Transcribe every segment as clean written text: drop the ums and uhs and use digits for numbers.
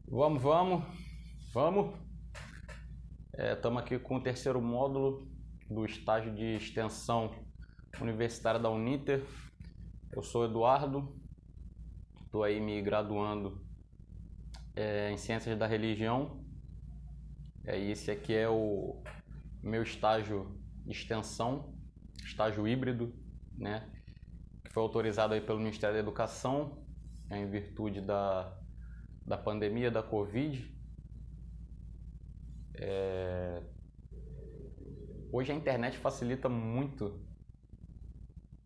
Vamos. Estamos aqui com o terceiro módulo do estágio de extensão universitária da Uninter. Eu sou Eduardo, estou aí me graduando em Ciências da Religião. Esse aqui é o meu estágio de extensão, estágio híbrido, né? Que foi autorizado aí pelo Ministério da Educação, em virtude da pandemia da Covid. Hoje a internet facilita muito,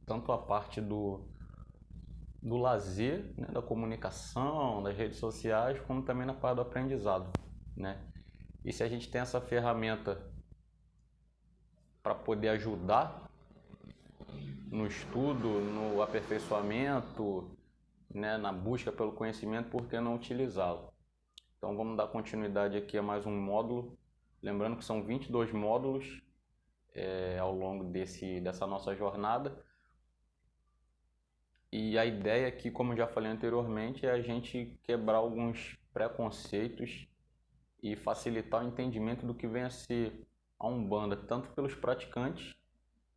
tanto a parte do lazer, né, da comunicação, das redes sociais, como também na parte do aprendizado, né? E se a gente tem essa ferramenta para poder ajudar no estudo, no aperfeiçoamento, né, na busca pelo conhecimento, por que não utilizá-lo? Então vamos dar continuidade aqui a mais um módulo, lembrando que são 22 módulos ao longo dessa nossa jornada. E a ideia aqui, como eu já falei anteriormente, é a gente quebrar alguns preconceitos e facilitar o entendimento do que vem a ser a Umbanda, tanto pelos praticantes,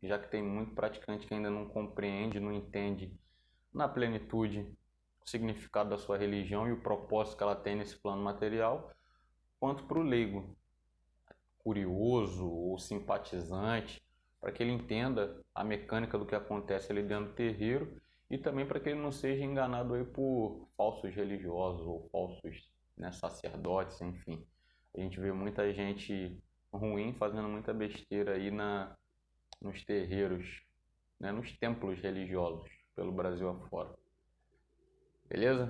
já que tem muito praticante que ainda não compreende, não entende na plenitude o significado da sua religião e o propósito que ela tem nesse plano material, quanto para o leigo, curioso ou simpatizante, para que ele entenda a mecânica do que acontece ali dentro do terreiro e também para que ele não seja enganado aí por falsos religiosos ou falsos, né, sacerdotes, enfim. A gente vê muita gente ruim fazendo muita besteira aí nos terreiros, né, nos templos religiosos pelo Brasil afora. Beleza?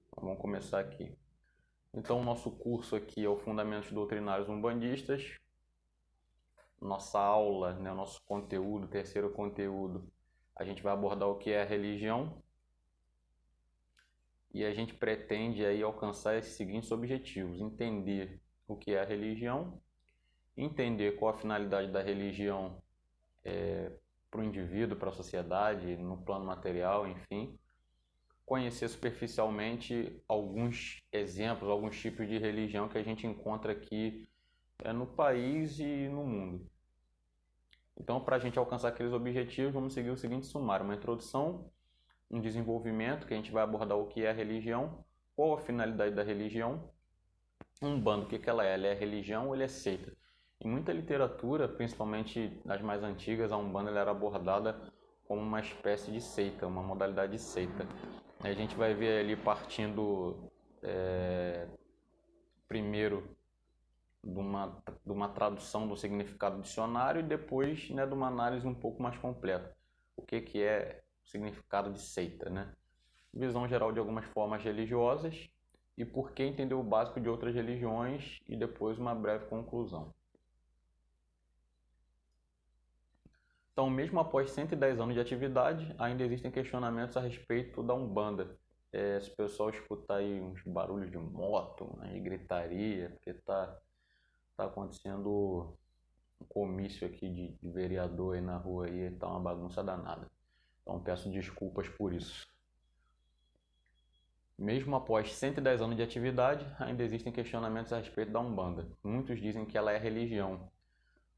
Então, vamos começar aqui. Então, o nosso curso aqui é o Fundamentos Doutrinários Umbandistas. Nossa aula, né, o nosso conteúdo, terceiro conteúdo, a gente vai abordar o que é a religião e a gente pretende aí alcançar esses seguintes objetivos: entender o que é a religião, entender qual a finalidade da religião para o indivíduo, para a sociedade, no plano material, enfim, conhecer superficialmente alguns exemplos, alguns tipos de religião que a gente encontra aqui no país e no mundo. Então, para a gente alcançar aqueles objetivos, vamos seguir o seguinte sumário: uma introdução, um desenvolvimento, que a gente vai abordar o que é a religião, qual a finalidade da religião, Umbanda, o que ela é? Ela é religião ou ela é seita? Em muita literatura, principalmente nas mais antigas, a Umbanda ela era abordada como uma espécie de seita, uma modalidade de seita. A gente vai ver ali partindo primeiro de uma tradução do significado do dicionário e depois, né, de uma análise um pouco mais completa. O que é o significado de seita, né? Visão geral de algumas formas religiosas e por que entender o básico de outras religiões e depois uma breve conclusão. Então, mesmo após 110 anos de atividade, ainda existem questionamentos a respeito da Umbanda. Se o pessoal escutar aí uns barulhos de moto, né, de gritaria, porque tá acontecendo um comício aqui de vereador aí na rua aí, tá uma bagunça danada. Então peço desculpas por isso. Mesmo após 110 anos de atividade, ainda existem questionamentos a respeito da Umbanda. Muitos dizem que ela é religião.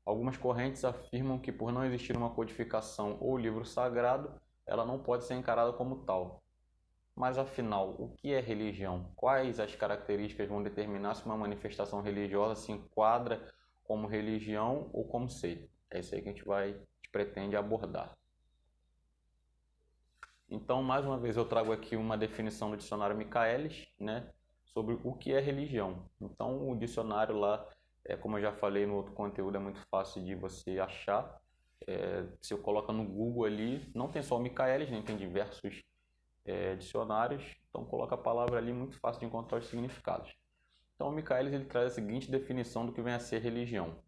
Algumas correntes afirmam que por não existir uma codificação ou livro sagrado, ela não pode ser encarada como tal. Mas afinal, o que é religião? Quais as características vão determinar se uma manifestação religiosa se enquadra como religião ou como seita? É isso aí que a gente pretende abordar. Então, mais uma vez, eu trago aqui uma definição do dicionário Michaelis, né, sobre o que é religião. Então, o dicionário lá, como eu já falei no outro conteúdo, é muito fácil de você achar. Se eu coloco no Google ali, não tem só o Michaelis, nem tem diversos dicionários, então coloca a palavra ali, muito fácil de encontrar os significados. Então o Michaelis ele traz a seguinte definição do que vem a ser religião.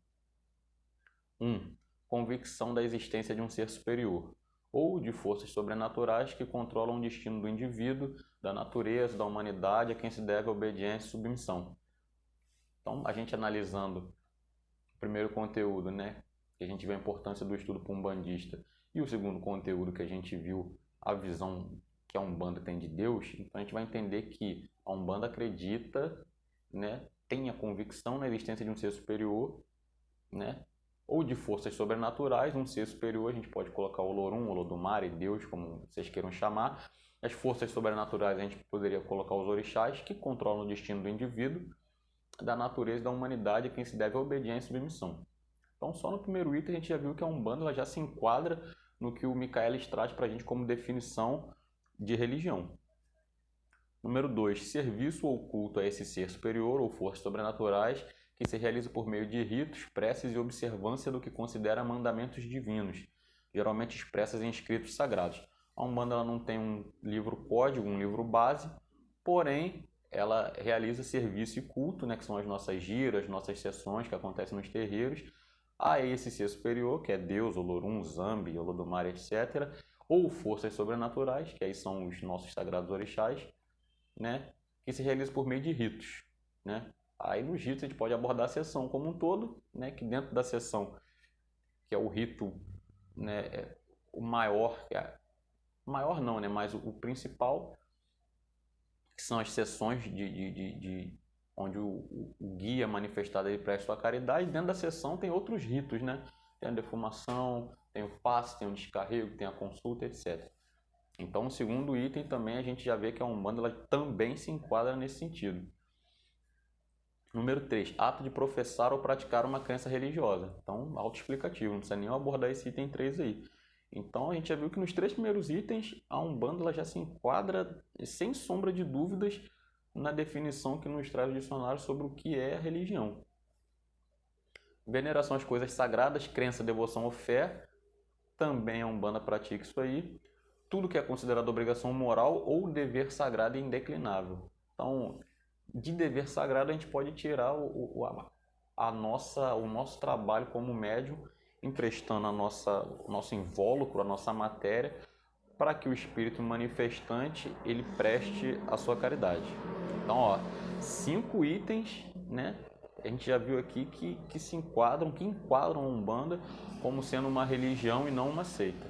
1. Convicção da existência de um ser superior, ou de forças sobrenaturais que controlam o destino do indivíduo, da natureza, da humanidade, a quem se deve obediência e submissão. Então, a gente analisando o primeiro conteúdo, né, que a gente vê a importância do estudo umbandista, e o segundo conteúdo que a gente viu a visão que a Umbanda tem de Deus, então a gente vai entender que a Umbanda acredita né, tem a convicção na existência de um ser superior, né, ou de forças sobrenaturais, um ser superior, a gente pode colocar o Olorum, Olodumare, Deus, como vocês queiram chamar. As forças sobrenaturais a gente poderia colocar os orixás, que controlam o destino do indivíduo, da natureza e da humanidade, a quem se deve a obediência e submissão. Então, só no primeiro item a gente já viu que a Umbanda ela já se enquadra no que o Michaelis traz para a gente como definição de religião. Número 2, serviço ou culto a esse ser superior ou forças sobrenaturais que se realiza por meio de ritos, preces e observância do que considera mandamentos divinos, geralmente expressas em escritos sagrados. A Umbanda ela não tem um livro código, um livro base, porém ela realiza serviço e culto, né, que são as nossas giras, nossas sessões que acontecem nos terreiros, a esse ser superior, que é Deus, Olorum, Zambi, Olodumare, etc., ou forças sobrenaturais, que aí são os nossos sagrados orixás, né, que se realiza por meio de ritos, né? Aí nos ritos a gente pode abordar a sessão como um todo, né, que dentro da sessão, que é o rito, né, o maior, maior não, né, mas o principal, que são as sessões onde o guia manifestado ele presta sua caridade. Dentro da sessão tem outros ritos, né? Tem a defumação, tem o passe, tem o descarrego, tem a consulta, etc. Então, no segundo item também a gente já vê que a Umbanda ela também se enquadra nesse sentido. Número 3, ato de professar ou praticar uma crença religiosa. Então, autoexplicativo, não precisa nem abordar esse item 3 aí. Então, a gente já viu que nos 3 primeiros itens, a Umbanda ela já se enquadra, sem sombra de dúvidas, na definição que nos traz o dicionário sobre o que é a religião. Veneração às coisas sagradas, crença, devoção ou fé, também a Umbanda pratica isso aí. Tudo que é considerado obrigação moral ou dever sagrado e indeclinável. Então, de dever sagrado a gente pode tirar o nosso trabalho como médium, emprestando o nosso invólucro, a nossa matéria, para que o espírito manifestante ele preste a sua caridade. Então, ó, 5 itens, né? A gente já viu aqui que enquadram a Umbanda como sendo uma religião e não uma seita.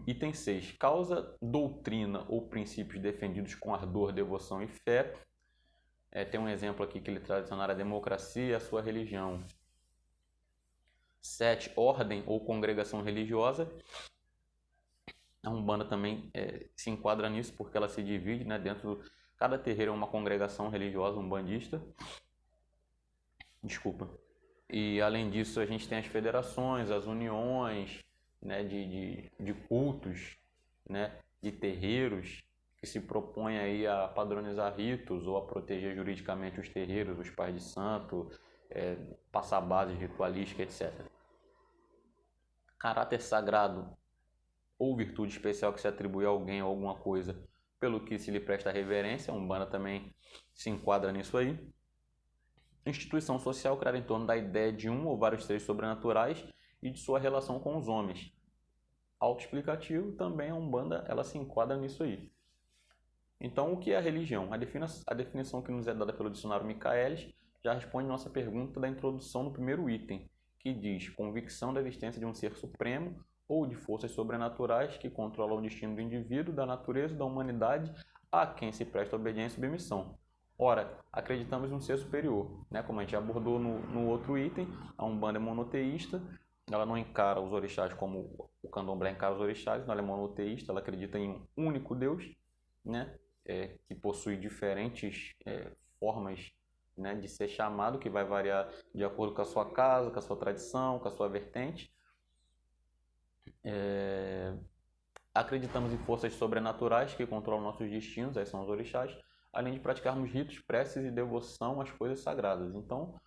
Item 6. Causa, doutrina ou princípios defendidos com ardor, devoção e fé. Tem um exemplo aqui que ele traz a democracia, a sua religião. 7. Ordem ou congregação religiosa. A Umbanda também se enquadra nisso porque ela se divide, né, cada terreiro é uma congregação religiosa umbandista. Desculpa. E além disso a gente tem as federações, as uniões, né, de cultos, né, de terreiros que se propõem aí a padronizar ritos ou a proteger juridicamente os terreiros, os pais de santo, passar bases ritualísticas, etc. Caráter sagrado ou virtude especial que se atribui a alguém ou alguma coisa pelo que se lhe presta reverência, a Umbanda também se enquadra nisso aí. Instituição social criada em torno da ideia de um ou vários seres sobrenaturais e de sua relação com os homens. Autoexplicativo, também a Umbanda ela se enquadra nisso aí. Então, o que é a religião? A definição que nos é dada pelo dicionário Michaelis já responde nossa pergunta da introdução no primeiro item, que diz convicção da existência de um ser supremo ou de forças sobrenaturais que controlam o destino do indivíduo, da natureza e da humanidade a quem se presta obediência e submissão. Ora, acreditamos em um ser superior, né? Como a gente abordou no outro item, a Umbanda é monoteísta, ela não encara os orixás como o candomblé encara os orixás, ela é monoteísta, ela acredita em um único Deus, né? Que possui diferentes formas, né, de ser chamado, que vai variar de acordo com a sua casa, com a sua tradição, com a sua vertente. Acreditamos em forças sobrenaturais que controlam nossos destinos, aí são os orixás, além de praticarmos ritos, preces e devoção às coisas sagradas. Então,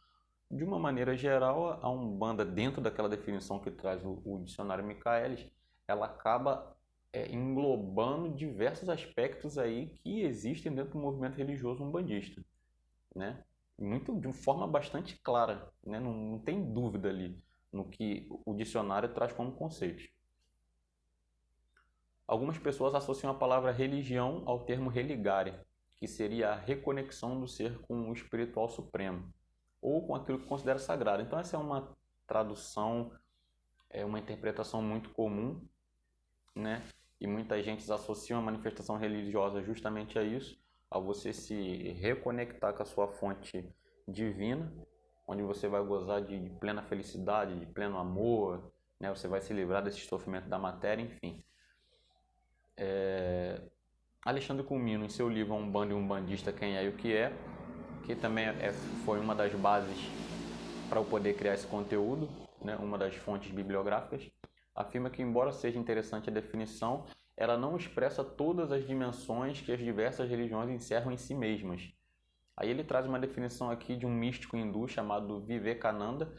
de uma maneira geral, a Umbanda, dentro daquela definição que traz o dicionário Michaelis, ela acaba englobando diversos aspectos aí que existem dentro do movimento religioso umbandista, né? De forma bastante clara, né? Não tem dúvida ali no que o dicionário traz como conceito. Algumas pessoas associam a palavra religião ao termo religare, que seria a reconexão do ser com o espiritual supremo, ou com aquilo que considera sagrado. Então essa é uma tradução, uma interpretação muito comum, né? E muita gente associa a manifestação religiosa justamente a isso, a você se reconectar com a sua fonte divina, onde você vai gozar de plena felicidade, de pleno amor, né? Você vai se livrar desse sofrimento da matéria, enfim. Alexandre Comino, em seu livro Um Bando e um Bandista, Quem é e o que é, que também foi uma das bases para eu poder criar esse conteúdo, né? Uma das fontes bibliográficas, afirma que, embora seja interessante a definição, ela não expressa todas as dimensões que as diversas religiões encerram em si mesmas. Aí ele traz uma definição aqui de um místico hindu chamado Vivekananda,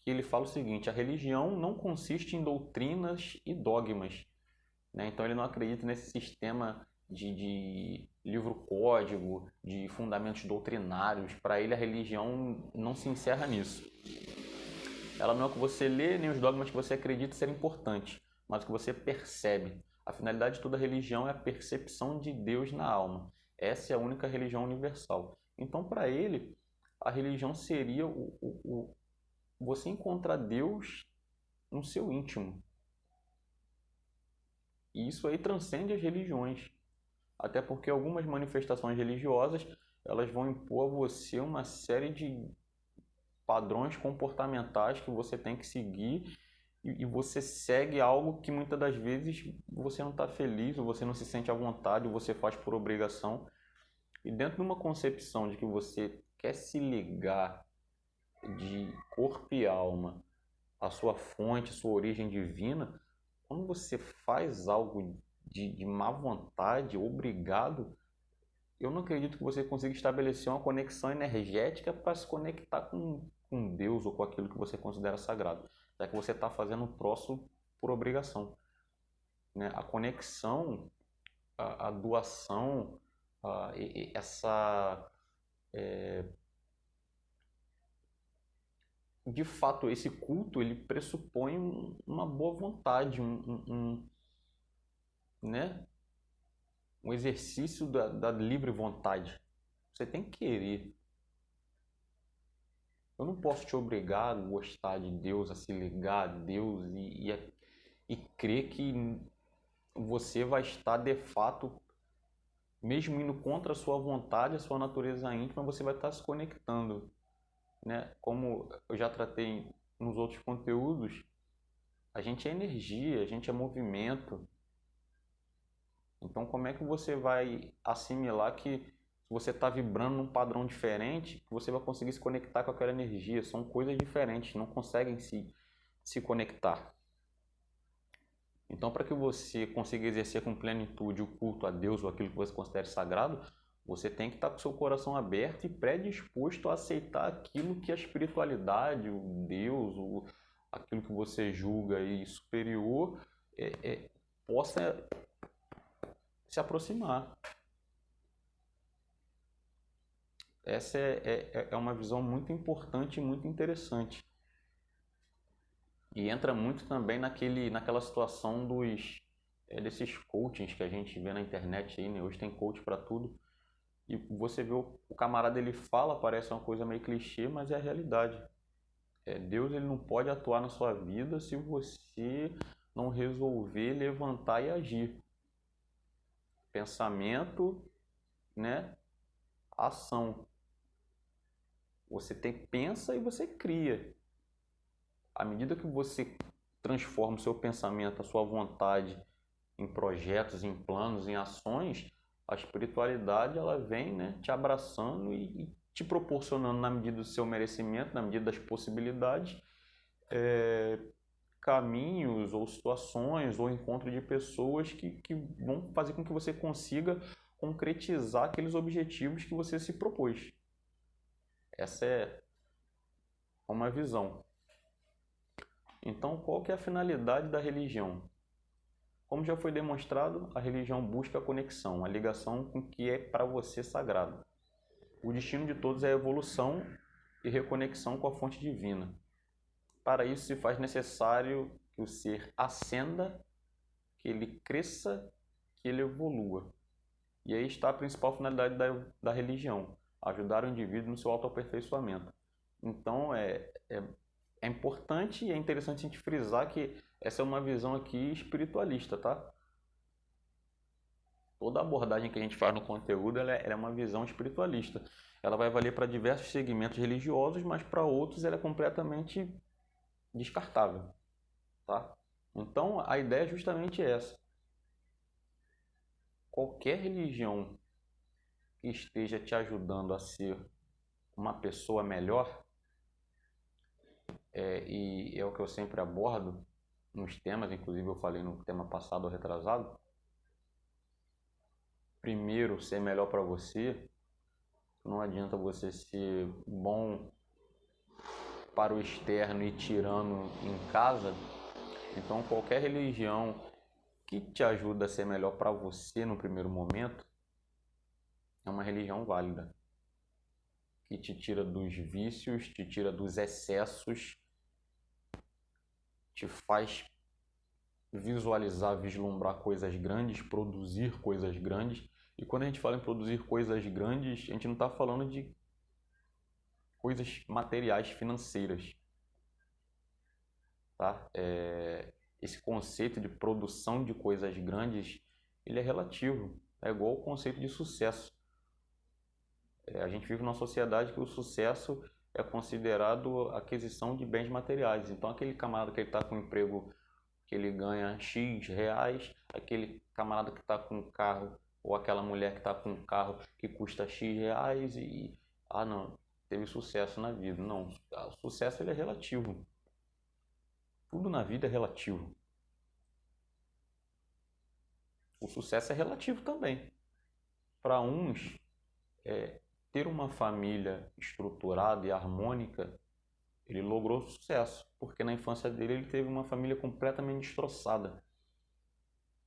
que ele fala o seguinte: a religião não consiste em doutrinas e dogmas, né? Então ele não acredita nesse sistema de livro-código, de fundamentos doutrinários. Para ele a religião não se encerra nisso. Ela não é o que você lê, nem os dogmas que você acredita ser importantes, mas o que você percebe. A finalidade de toda religião é a percepção de Deus na alma. Essa é a única religião universal. Então, para ele, a religião seria você encontrar Deus no seu íntimo. E isso aí transcende as religiões. Até porque algumas manifestações religiosas, elas vão impor a você uma série de padrões comportamentais que você tem que seguir, e você segue algo que muitas das vezes você não está feliz, ou você não se sente à vontade, ou você faz por obrigação. E dentro de uma concepção de que você quer se ligar de corpo e alma à sua fonte, à sua origem divina, quando você faz algo de má vontade, obrigado, eu não acredito que você consiga estabelecer uma conexão energética para se conectar com Deus ou com aquilo que você considera sagrado, já que você está fazendo um troço por obrigação, né? A conexão, a doação, essa de fato, esse culto ele pressupõe uma boa vontade, né? Um exercício da livre vontade. Você tem que querer. Eu não posso te obrigar a gostar de Deus, a se ligar a Deus e crer que você vai estar de fato, mesmo indo contra a sua vontade, a sua natureza íntima, você vai estar se conectando, né? Como eu já tratei nos outros conteúdos, a gente é energia, a gente é movimento. Então, como é que você vai assimilar que se você está vibrando num padrão diferente, você vai conseguir se conectar com aquela energia? São coisas diferentes, não conseguem se conectar. Então, para que você consiga exercer com plenitude o culto a Deus ou aquilo que você considera sagrado, você tem que estar com o seu coração aberto e predisposto a aceitar aquilo que a espiritualidade, o Deus, aquilo que você julga aí superior, possa se aproximar. Essa é uma visão muito importante e muito interessante. E entra muito também naquela situação desses coachings que a gente vê na internet aí, né? Hoje tem coach para tudo. E você vê o camarada, ele fala, parece uma coisa meio clichê, mas é a realidade. Deus, ele não pode atuar na sua vida se você não resolver levantar e agir. Pensamento, né? Ação. Você pensa e você cria. À medida que você transforma o seu pensamento, a sua vontade em projetos, em planos, em ações, a espiritualidade ela vem, né, te abraçando e te proporcionando, na medida do seu merecimento, na medida das possibilidades, caminhos ou situações ou encontro de pessoas que vão fazer com que você consiga concretizar aqueles objetivos que você se propôs. Essa é uma visão. Então, qual que é a finalidade da religião? Como já foi demonstrado, a religião busca a conexão, a ligação com o que é para você sagrado. O destino de todos é a evolução e reconexão com a fonte divina. Para isso se faz necessário que o ser ascenda, que ele cresça, que ele evolua. E aí está a principal finalidade da religião, ajudar o indivíduo no seu autoaperfeiçoamento. Então é importante e é interessante a gente frisar que essa é uma visão aqui espiritualista, tá? Toda abordagem que a gente faz no conteúdo, ela é uma visão espiritualista. Ela vai valer para diversos segmentos religiosos, mas para outros ela é completamente descartável, tá? Então, a ideia é justamente essa. Qualquer religião que esteja te ajudando a ser uma pessoa melhor, e é o que eu sempre abordo nos temas, inclusive eu falei no tema passado ou retrasado, primeiro ser melhor para você, não adianta você ser bom para o externo e tirano em casa. Então qualquer religião que te ajuda a ser melhor para você no primeiro momento é uma religião válida, que te tira dos vícios, te tira dos excessos, te faz visualizar, vislumbrar coisas grandes, produzir coisas grandes. E quando a gente fala em produzir coisas grandes, a gente não está falando de coisas materiais, financeiras, tá? Esse conceito de produção de coisas grandes, ele é relativo. É igual o conceito de sucesso. A gente vive numa sociedade que o sucesso é considerado aquisição de bens materiais. Então, aquele camarada que está com um emprego que ele ganha X reais, aquele camarada que está com um carro, ou aquela mulher que está com um carro que custa X reais não, teve sucesso na vida. Não, o sucesso ele é relativo. Tudo na vida é relativo. O sucesso é relativo também. Para uns, ter uma família estruturada e harmônica, ele logrou sucesso, porque na infância dele ele teve uma família completamente destroçada,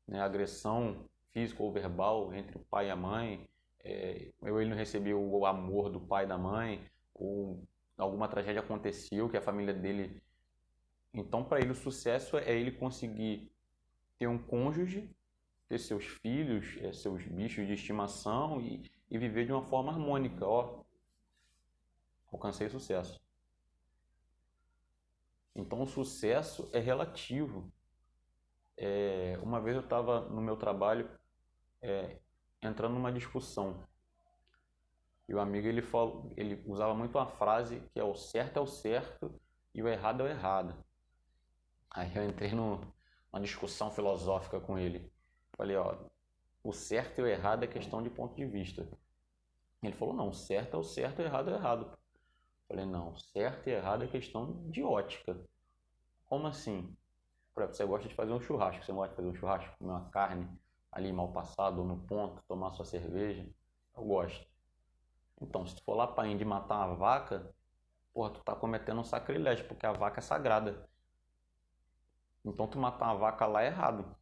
né? Agressão física ou verbal entre o pai e a mãe, ele não recebeu o amor do pai e da mãe, ou alguma tragédia aconteceu que a família dele... Então, para ele, o sucesso é ele conseguir ter um cônjuge, ter seus filhos, seus bichos de estimação e viver de uma forma harmônica. Ó, alcancei sucesso. Então, o sucesso é relativo. Uma vez eu estava no meu trabalho entrando numa discussão e o amigo ele usava muito uma frase que é o certo e o errado é o errado. Aí eu entrei numa discussão filosófica com ele. Falei, ó, o certo e o errado é questão de ponto de vista. Ele falou, não, o certo é o certo e o errado é o errado. Falei, não, certo e errado é questão de ótica. Como assim? Por exemplo, você gosta de fazer um churrasco, você gosta de fazer um churrasco, comer uma carne ali mal passada ou no ponto, tomar sua cerveja? Eu gosto. Então, se tu for lá para a Índia matar uma vaca, porra, tu tá cometendo um sacrilégio, porque a vaca é sagrada. Então, tu matar uma vaca lá é errado.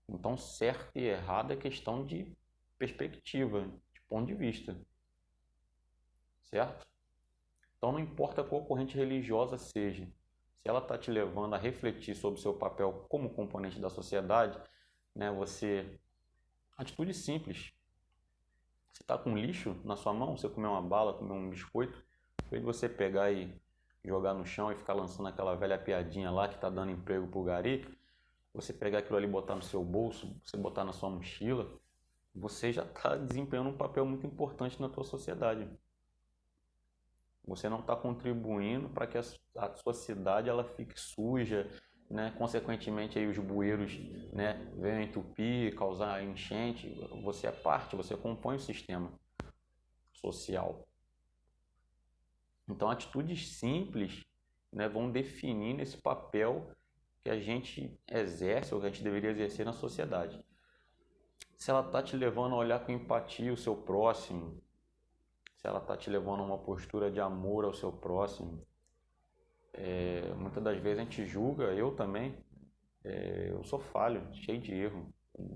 Então, certo e errado é questão de perspectiva, de ponto de vista. Certo? Então, não importa qual corrente religiosa seja, se ela está te levando a refletir sobre o seu papel como componente da sociedade, né, atitude simples. Você está com lixo na sua mão, você comer uma bala, comer um biscoito, em vez de você pegar e jogar no chão e ficar lançando aquela velha piadinha lá que está dando emprego pro gari, você pegar aquilo ali e botar no seu bolso, você botar na sua mochila, você já está desempenhando um papel muito importante na tua sociedade. Você não está contribuindo para que a sua cidade ela fique suja, né? Consequentemente aí os bueiros, né, venham entupir, causar enchente. Você é parte, você compõe o sistema social. Então atitudes simples, né, vão definindo esse papel que a gente exerce ou que a gente deveria exercer na sociedade. Se ela está te levando a olhar com empatia o seu próximo, se ela está te levando a uma postura de amor ao seu próximo, muitas das vezes a gente julga, eu também, eu sou falho, cheio de erro.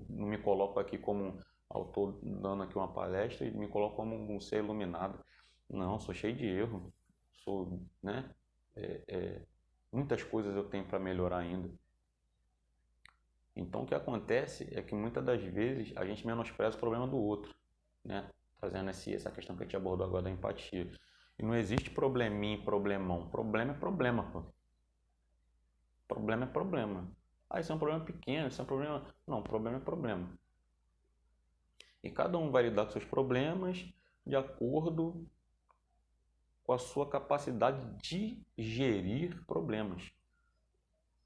Não me coloco aqui como autor dando aqui uma palestra e me coloco como um ser iluminado. Não, sou cheio de erro. Sou, né? Muitas coisas eu tenho para melhorar ainda. Então o que acontece é que muitas das vezes a gente menospreza o problema do outro, né? Trazendo essa questão que a gente abordou agora da empatia. E não existe probleminha e problemão. Problema é problema, pô. Problema é problema. Ah, isso é um problema pequeno, isso é um problema... Não, problema é problema. E cada um vai lidar com seus problemas de acordo com a sua capacidade de gerir problemas.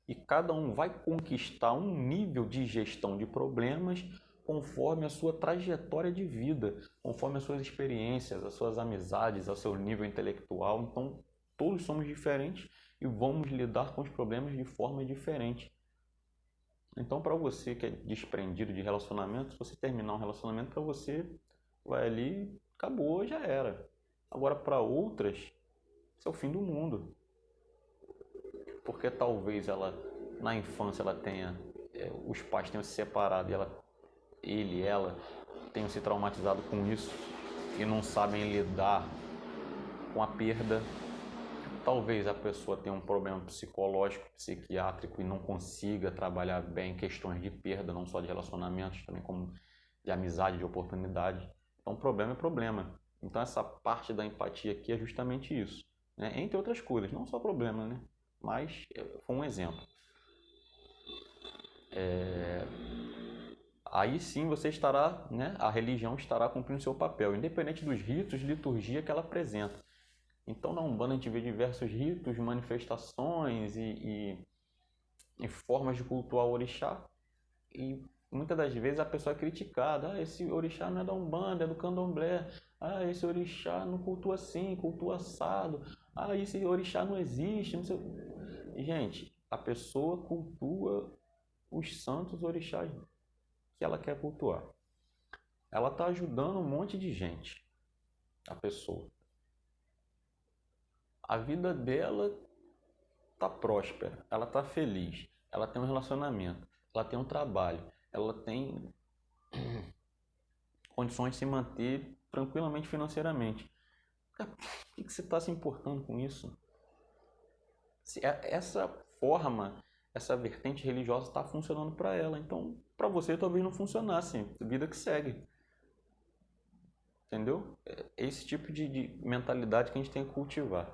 E cada um vai conquistar um nível de gestão de problemas conforme a sua trajetória de vida, conforme as suas experiências, as suas amizades, o seu nível intelectual. Então, todos somos diferentes e vamos lidar com os problemas de forma diferente. Então, para você que é desprendido de relacionamento, se você terminar um relacionamento, para você vai ali, acabou, já era. Agora, para outras, isso é o fim do mundo. Porque talvez ela, na infância, ela tenha, os pais tenham se separado e ele e ela tenham se traumatizado com isso e não sabem lidar com a perda. Talvez a pessoa tenha um problema psicológico, psiquiátrico e não consiga trabalhar bem questões de perda, não só de relacionamentos, também como de amizade, de oportunidade. Então, problema é problema. Então, essa parte da empatia aqui é justamente isso, né? Entre outras coisas, não só problema, né? Mas foi um exemplo. Aí sim você estará, né? A religião estará cumprindo seu papel, independente dos ritos, liturgia que ela apresenta. Então, na Umbanda a gente vê diversos ritos, manifestações e formas de cultuar o orixá. E muitas das vezes a pessoa é criticada. Ah, esse orixá não é da Umbanda, é do Candomblé. Ah, esse orixá não cultua assim, cultua assado. Ah, esse orixá não existe. Não sei... Gente, a pessoa cultua os santos orixás que ela quer cultuar. Ela está ajudando um monte de gente, a pessoa. A vida dela está próspera, ela está feliz, ela tem um relacionamento, ela tem um trabalho, ela tem condições de se manter tranquilamente financeiramente. Por que você está se importando com isso? Essa forma, essa vertente religiosa está funcionando para ela, então para você talvez não funcionasse, vida que segue. Entendeu? É esse tipo de mentalidade que a gente tem que cultivar.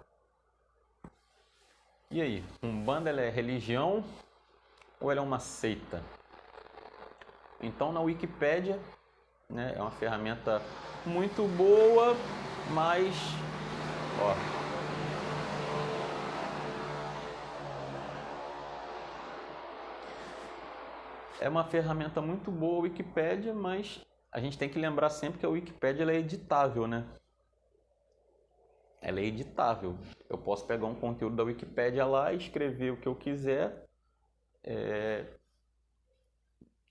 E aí, Umbanda ela é religião ou ela é uma seita? Então na Wikipédia, né, é uma ferramenta muito boa, mas ó, é uma ferramenta muito boa a Wikipédia, mas a gente tem que lembrar sempre que a Wikipédia ela é editável, né? Ela é editável. Eu posso pegar um conteúdo da Wikipédia lá e escrever o que eu quiser,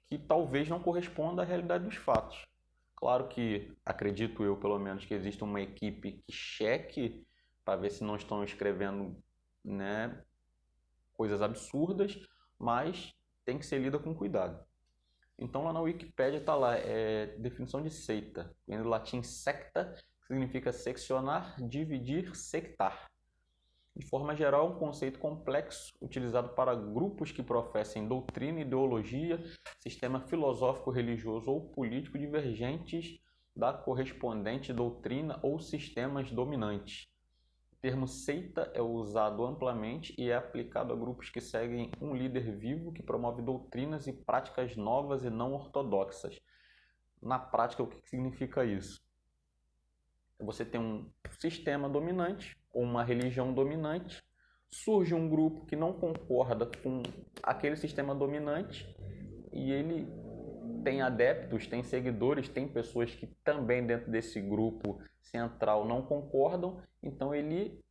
que talvez não corresponda à realidade dos fatos. Claro que, acredito eu pelo menos, que existe uma equipe que cheque para ver se não estão escrevendo, né, coisas absurdas, mas tem que ser lida com cuidado. Então lá na Wikipédia está lá, definição de seita, vem do latim secta, que significa seccionar, dividir, sectar. De forma geral, é um conceito complexo utilizado para grupos que professem doutrina, ideologia, sistema filosófico, religioso ou político divergentes da correspondente doutrina ou sistemas dominantes. O termo seita é usado amplamente e é aplicado a grupos que seguem um líder vivo que promove doutrinas e práticas novas e não ortodoxas. Na prática, o que significa isso? Você tem um sistema dominante ou uma religião dominante, surge um grupo que não concorda com aquele sistema dominante e ele tem adeptos, tem seguidores, tem pessoas que também dentro desse grupo central não concordam, então ele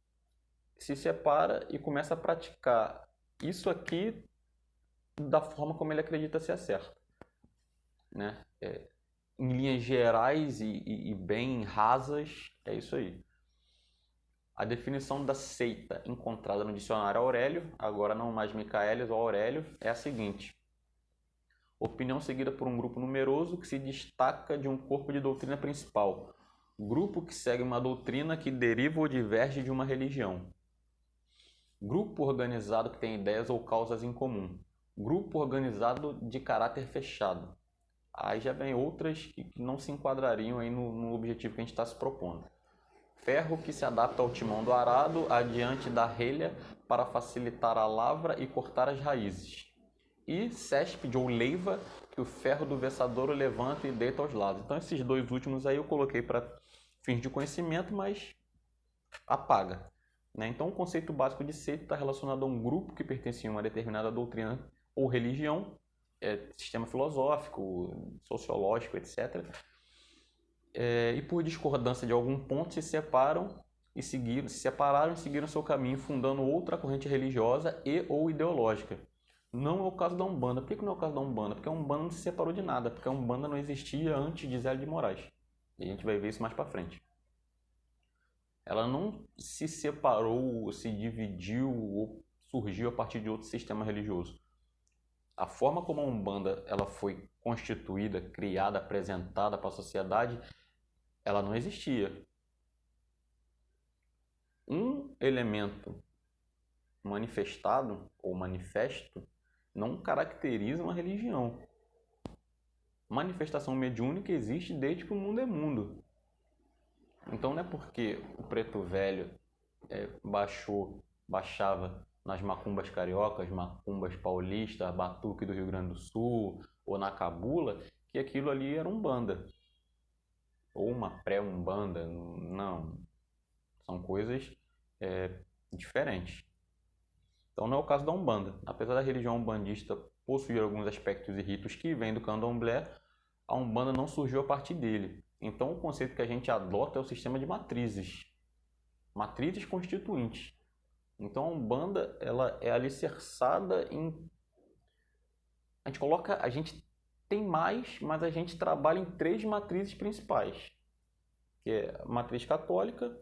se separa e começa a praticar isso aqui da forma como ele acredita ser certo, né? Em linhas gerais e bem rasas, é isso aí. A definição da seita encontrada no dicionário Aurélio, agora não mais Michaelis ou Aurélio, é a seguinte: opinião seguida por um grupo numeroso que se destaca de um corpo de doutrina principal, grupo que segue uma doutrina que deriva ou diverge de uma religião, grupo organizado que tem ideias ou causas em comum, grupo organizado de caráter fechado. Aí já vem outras que não se enquadrariam aí no objetivo que a gente está se propondo. Ferro que se adapta ao timão do arado adiante da relha para facilitar a lavra e cortar as raízes. e céspide ou leiva, que o ferro do vessadouro levanta e deita aos lados. Então esses dois últimos aí eu coloquei para fins de conhecimento, mas apaga. Né? Então o conceito básico de seita está relacionado a um grupo que pertencia a uma determinada doutrina ou religião, sistema filosófico, sociológico, etc. E por discordância de algum ponto se separaram e seguiram seu caminho, fundando outra corrente religiosa e ou ideológica. Não é o caso da Umbanda. Por que não é o caso da Umbanda? Porque a Umbanda não se separou de nada, porque a Umbanda não existia antes de Zé de Moraes. E a gente vai ver isso mais para frente. Ela não se separou, se dividiu ou surgiu a partir de outro sistema religioso. A forma como a Umbanda ela foi constituída, criada, apresentada para a sociedade, ela não existia. Um elemento manifestado ou manifesto não caracteriza uma religião. Manifestação mediúnica existe desde que o mundo é mundo. Então não é porque o preto velho baixava nas macumbas cariocas, macumbas paulistas, batuque do Rio Grande do Sul ou na cabula, que aquilo ali era umbanda. Ou uma pré-umbanda. Não. São coisas diferentes. Então não é o caso da Umbanda. Apesar da religião umbandista possuir alguns aspectos e ritos que vêm do candomblé, a Umbanda não surgiu a partir dele. Então o conceito que a gente adota é o sistema de matrizes. Matrizes constituintes. Então a Umbanda ela é alicerçada em... A gente tem mais, mas a gente trabalha em 3 matrizes principais. Que é a matriz católica...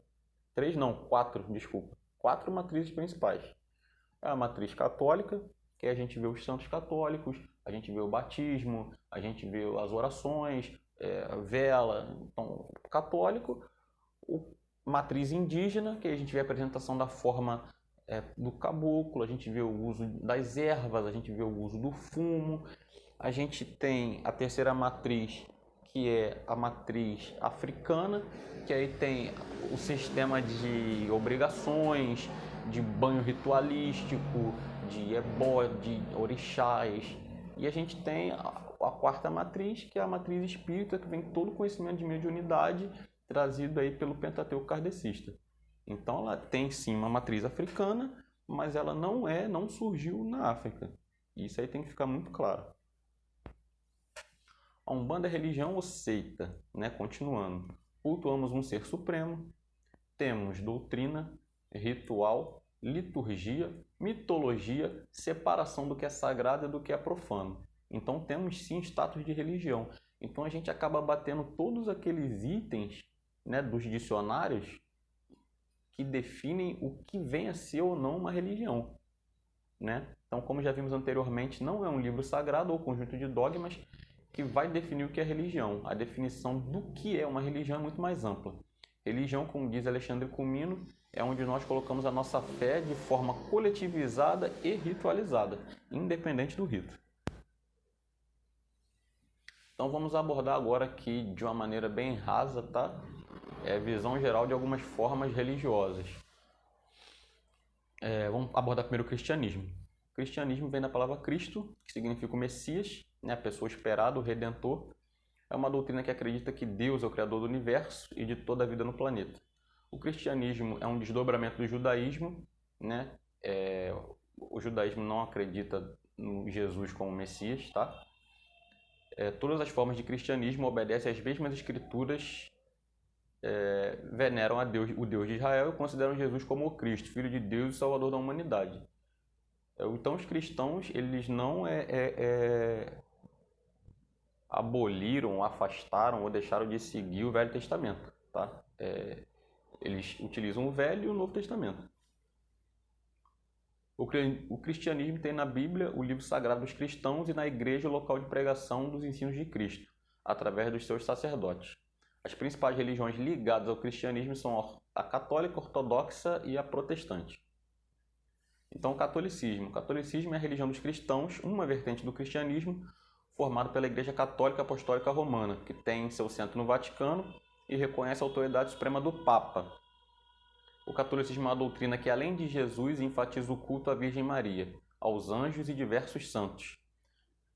4 matrizes principais. É a matriz católica, que a gente vê os santos católicos, a gente vê o batismo, a gente vê as orações, a vela. Então, católico. Matriz indígena, que a gente vê a apresentação da forma do caboclo, a gente vê o uso das ervas, a gente vê o uso do fumo. A gente tem a terceira matriz, que é a matriz africana, que aí tem o sistema de obrigações, de banho ritualístico, de ebó, de orixás. E a gente tem a quarta matriz, que é a matriz espírita, que vem todo o conhecimento de mediunidade trazido aí pelo Pentateuco kardecista. Então ela tem sim uma matriz africana, mas ela não surgiu na África. Isso aí tem que ficar muito claro. A Umbanda é religião ou seita, né? Continuando. Cultuamos um ser supremo, temos doutrina, ritual, liturgia, mitologia, separação do que é sagrado e do que é profano. Então temos sim status de religião. Então a gente acaba batendo todos aqueles itens, né, dos dicionários que definem o que vem a ser ou não uma religião, né? Então, como já vimos anteriormente, não é um livro sagrado ou conjunto de dogmas que vai definir o que é religião. A definição do que é uma religião é muito mais ampla. Religião, como diz Alexandre Comino, é onde nós colocamos a nossa fé de forma coletivizada e ritualizada, independente do rito. Então vamos abordar agora aqui de uma maneira bem rasa, tá? Visão geral de algumas formas religiosas. Vamos abordar primeiro o cristianismo. O cristianismo vem da palavra Cristo, que significa o Messias, né? A pessoa esperada, o Redentor. É uma doutrina que acredita que Deus é o Criador do universo e de toda a vida no planeta. O cristianismo é um desdobramento do judaísmo, né? O judaísmo não acredita no Jesus como Messias, tá? Todas as formas de cristianismo obedecem às mesmas escrituras, veneram a Deus, o Deus de Israel, e consideram Jesus como o Cristo, Filho de Deus e Salvador da humanidade. Então os cristãos, eles não aboliram, afastaram ou deixaram de seguir o Velho Testamento, tá? Eles utilizam o Velho e o Novo Testamento. O cristianismo tem na Bíblia o livro sagrado dos cristãos e na igreja o local de pregação dos ensinos de Cristo, através dos seus sacerdotes. As principais religiões ligadas ao cristianismo são a católica, ortodoxa e a protestante. Então, o catolicismo. O catolicismo é a religião dos cristãos, uma vertente do cristianismo, formada pela Igreja Católica Apostólica Romana, que tem seu centro no Vaticano e reconhece a autoridade suprema do Papa. O catolicismo é uma doutrina que, além de Jesus, enfatiza o culto à Virgem Maria, aos anjos e diversos santos.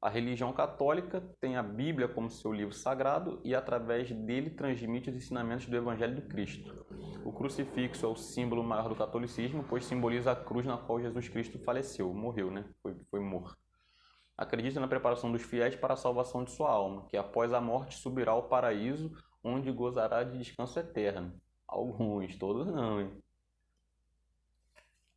A religião católica tem a Bíblia como seu livro sagrado e, através dele, transmite os ensinamentos do Evangelho de Cristo. O crucifixo é o símbolo maior do catolicismo, pois simboliza a cruz na qual Jesus Cristo faleceu, morreu, né? Foi morto. Acredita na preparação dos fiéis para a salvação de sua alma, que após a morte subirá ao paraíso, onde gozará de descanso eterno. Alguns, todos não, hein?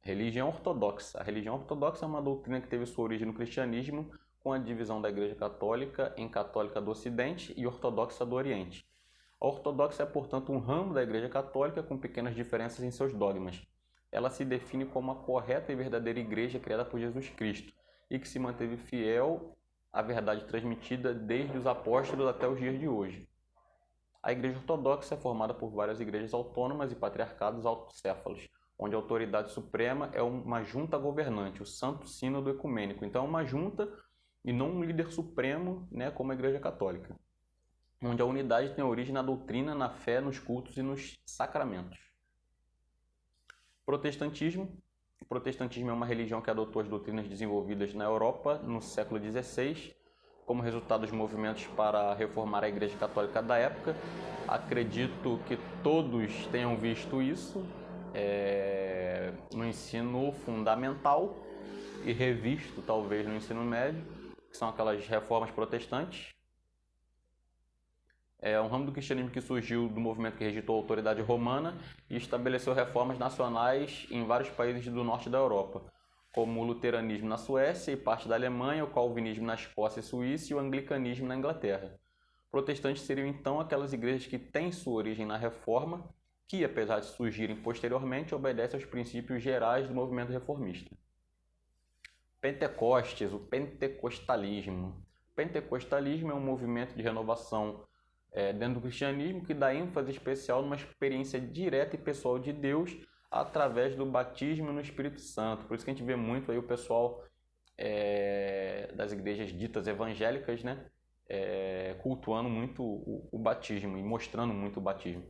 Religião ortodoxa. A religião ortodoxa é uma doutrina que teve sua origem no cristianismo, com a divisão da Igreja Católica em Católica do Ocidente e Ortodoxa do Oriente. A ortodoxa é, portanto, um ramo da Igreja Católica com pequenas diferenças em seus dogmas. Ela se define como a correta e verdadeira Igreja criada por Jesus Cristo e que se manteve fiel à verdade transmitida desde os apóstolos até os dias de hoje. A Igreja Ortodoxa é formada por várias igrejas autônomas e patriarcados autocéfalos, onde a autoridade suprema é uma junta governante, o Santo Sínodo Ecumênico. Então, é uma junta e não um líder supremo, né, como a Igreja Católica, onde a unidade tem origem na doutrina, na fé, nos cultos e nos sacramentos. Protestantismo. O protestantismo é uma religião que adotou as doutrinas desenvolvidas na Europa no século XVI, como resultado dos movimentos para reformar a Igreja Católica da época. Acredito que todos tenham visto isso no ensino fundamental e revisto, talvez, no ensino médio, que são aquelas reformas protestantes. É um ramo do cristianismo que surgiu do movimento que rejeitou a autoridade romana e estabeleceu reformas nacionais em vários países do norte da Europa, como o luteranismo na Suécia e parte da Alemanha, o calvinismo na Escócia e Suíça e o anglicanismo na Inglaterra. Protestantes seriam então aquelas igrejas que têm sua origem na Reforma, que, apesar de surgirem posteriormente, obedecem aos princípios gerais do movimento reformista. Pentecostes, o pentecostalismo. O pentecostalismo é um movimento de renovação dentro do cristianismo que dá ênfase especial numa experiência direta e pessoal de Deus através do batismo no Espírito Santo. Por isso que a gente vê muito aí o pessoal das igrejas ditas evangélicas, né, cultuando muito o batismo e mostrando muito o batismo.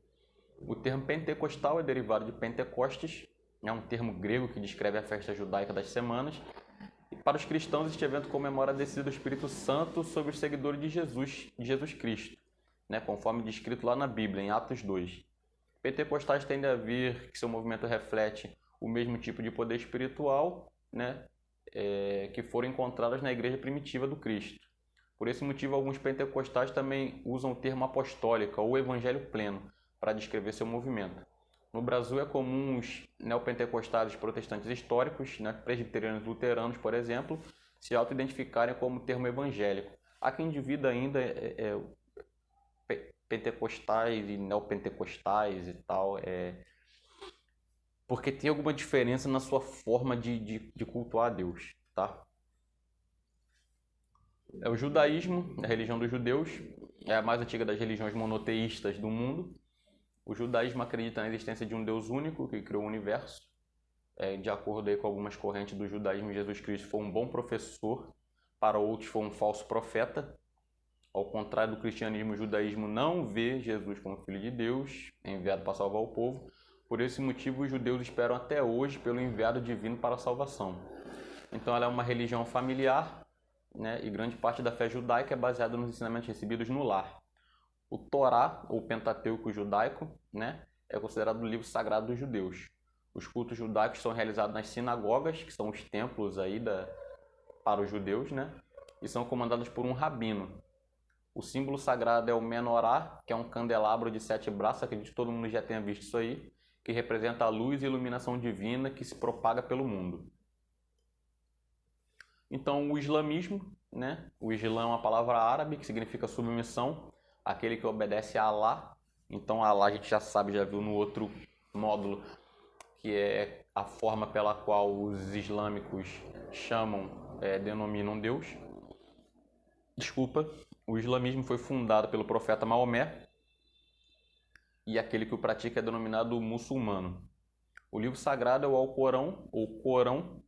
O termo pentecostal é derivado de Pentecostes, é um termo grego que descreve a festa judaica das semanas. E para os cristãos, este evento comemora a descida do Espírito Santo sobre os seguidores de Jesus Cristo, né, conforme descrito lá na Bíblia, em Atos 2. Pentecostais tendem a ver que seu movimento reflete o mesmo tipo de poder espiritual, né, que foram encontrados na igreja primitiva do Cristo. Por esse motivo, alguns pentecostais também usam o termo apostólica ou evangelho pleno para descrever seu movimento. No Brasil é comum os neopentecostais protestantes históricos, né, presbiterianos e luteranos, por exemplo, se auto-identificarem como termo evangélico. Há quem divida ainda pentecostais e neopentecostais e tal, porque tem alguma diferença na sua forma de cultuar a Deus, tá? O judaísmo, a religião dos judeus, é a mais antiga das religiões monoteístas do mundo. O judaísmo acredita na existência de um Deus único que criou o universo. De acordo aí com algumas correntes do judaísmo, Jesus Cristo foi um bom professor, para outros foi um falso profeta. Ao contrário do cristianismo, o judaísmo não vê Jesus como filho de Deus, enviado para salvar o povo. Por esse motivo, os judeus esperam até hoje pelo enviado divino para a salvação. Então, ela é uma religião familiar, né, e grande parte da fé judaica é baseada nos ensinamentos recebidos no lar. O Torá, ou Pentateuco judaico, né, é considerado o livro sagrado dos judeus. Os cultos judaicos são realizados nas sinagogas, que são os templos aí para os judeus, né, e são comandados por um rabino. O símbolo sagrado é o menorá, que é um candelabro de 7 braços, acredito que todo mundo já tenha visto isso aí, que representa a luz e iluminação divina que se propaga pelo mundo. Então, o islamismo, né? O Islã é uma palavra árabe que significa submissão, aquele que obedece a Alá. Então, Alá a gente já sabe, já viu no outro módulo, que é a forma pela qual os islâmicos denominam Deus. Desculpa. O islamismo foi fundado pelo profeta Maomé e aquele que o pratica é denominado muçulmano. O livro sagrado é o Alcorão, ou Corão,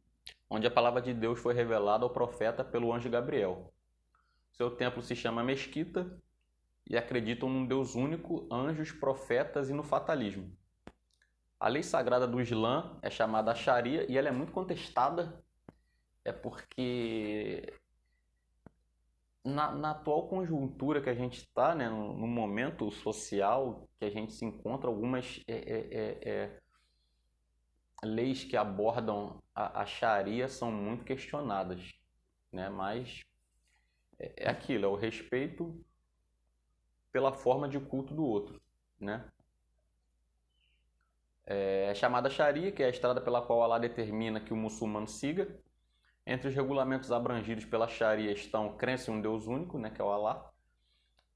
onde a palavra de Deus foi revelada ao profeta pelo anjo Gabriel. Seu templo se chama Mesquita e acreditam num Deus único, anjos, profetas e no fatalismo. A lei sagrada do Islã é chamada Sharia e ela é muito contestada, porque na atual conjuntura que a gente está, né, no momento social que a gente se encontra, algumas leis que abordam a Sharia são muito questionadas, né? Mas é aquilo, é o respeito pela forma de culto do outro, né? É chamada Sharia, que é a estrada pela qual Allah determina que o muçulmano siga. Entre os regulamentos abrangidos pela Sharia estão crença em um Deus único, né, que é o Allah,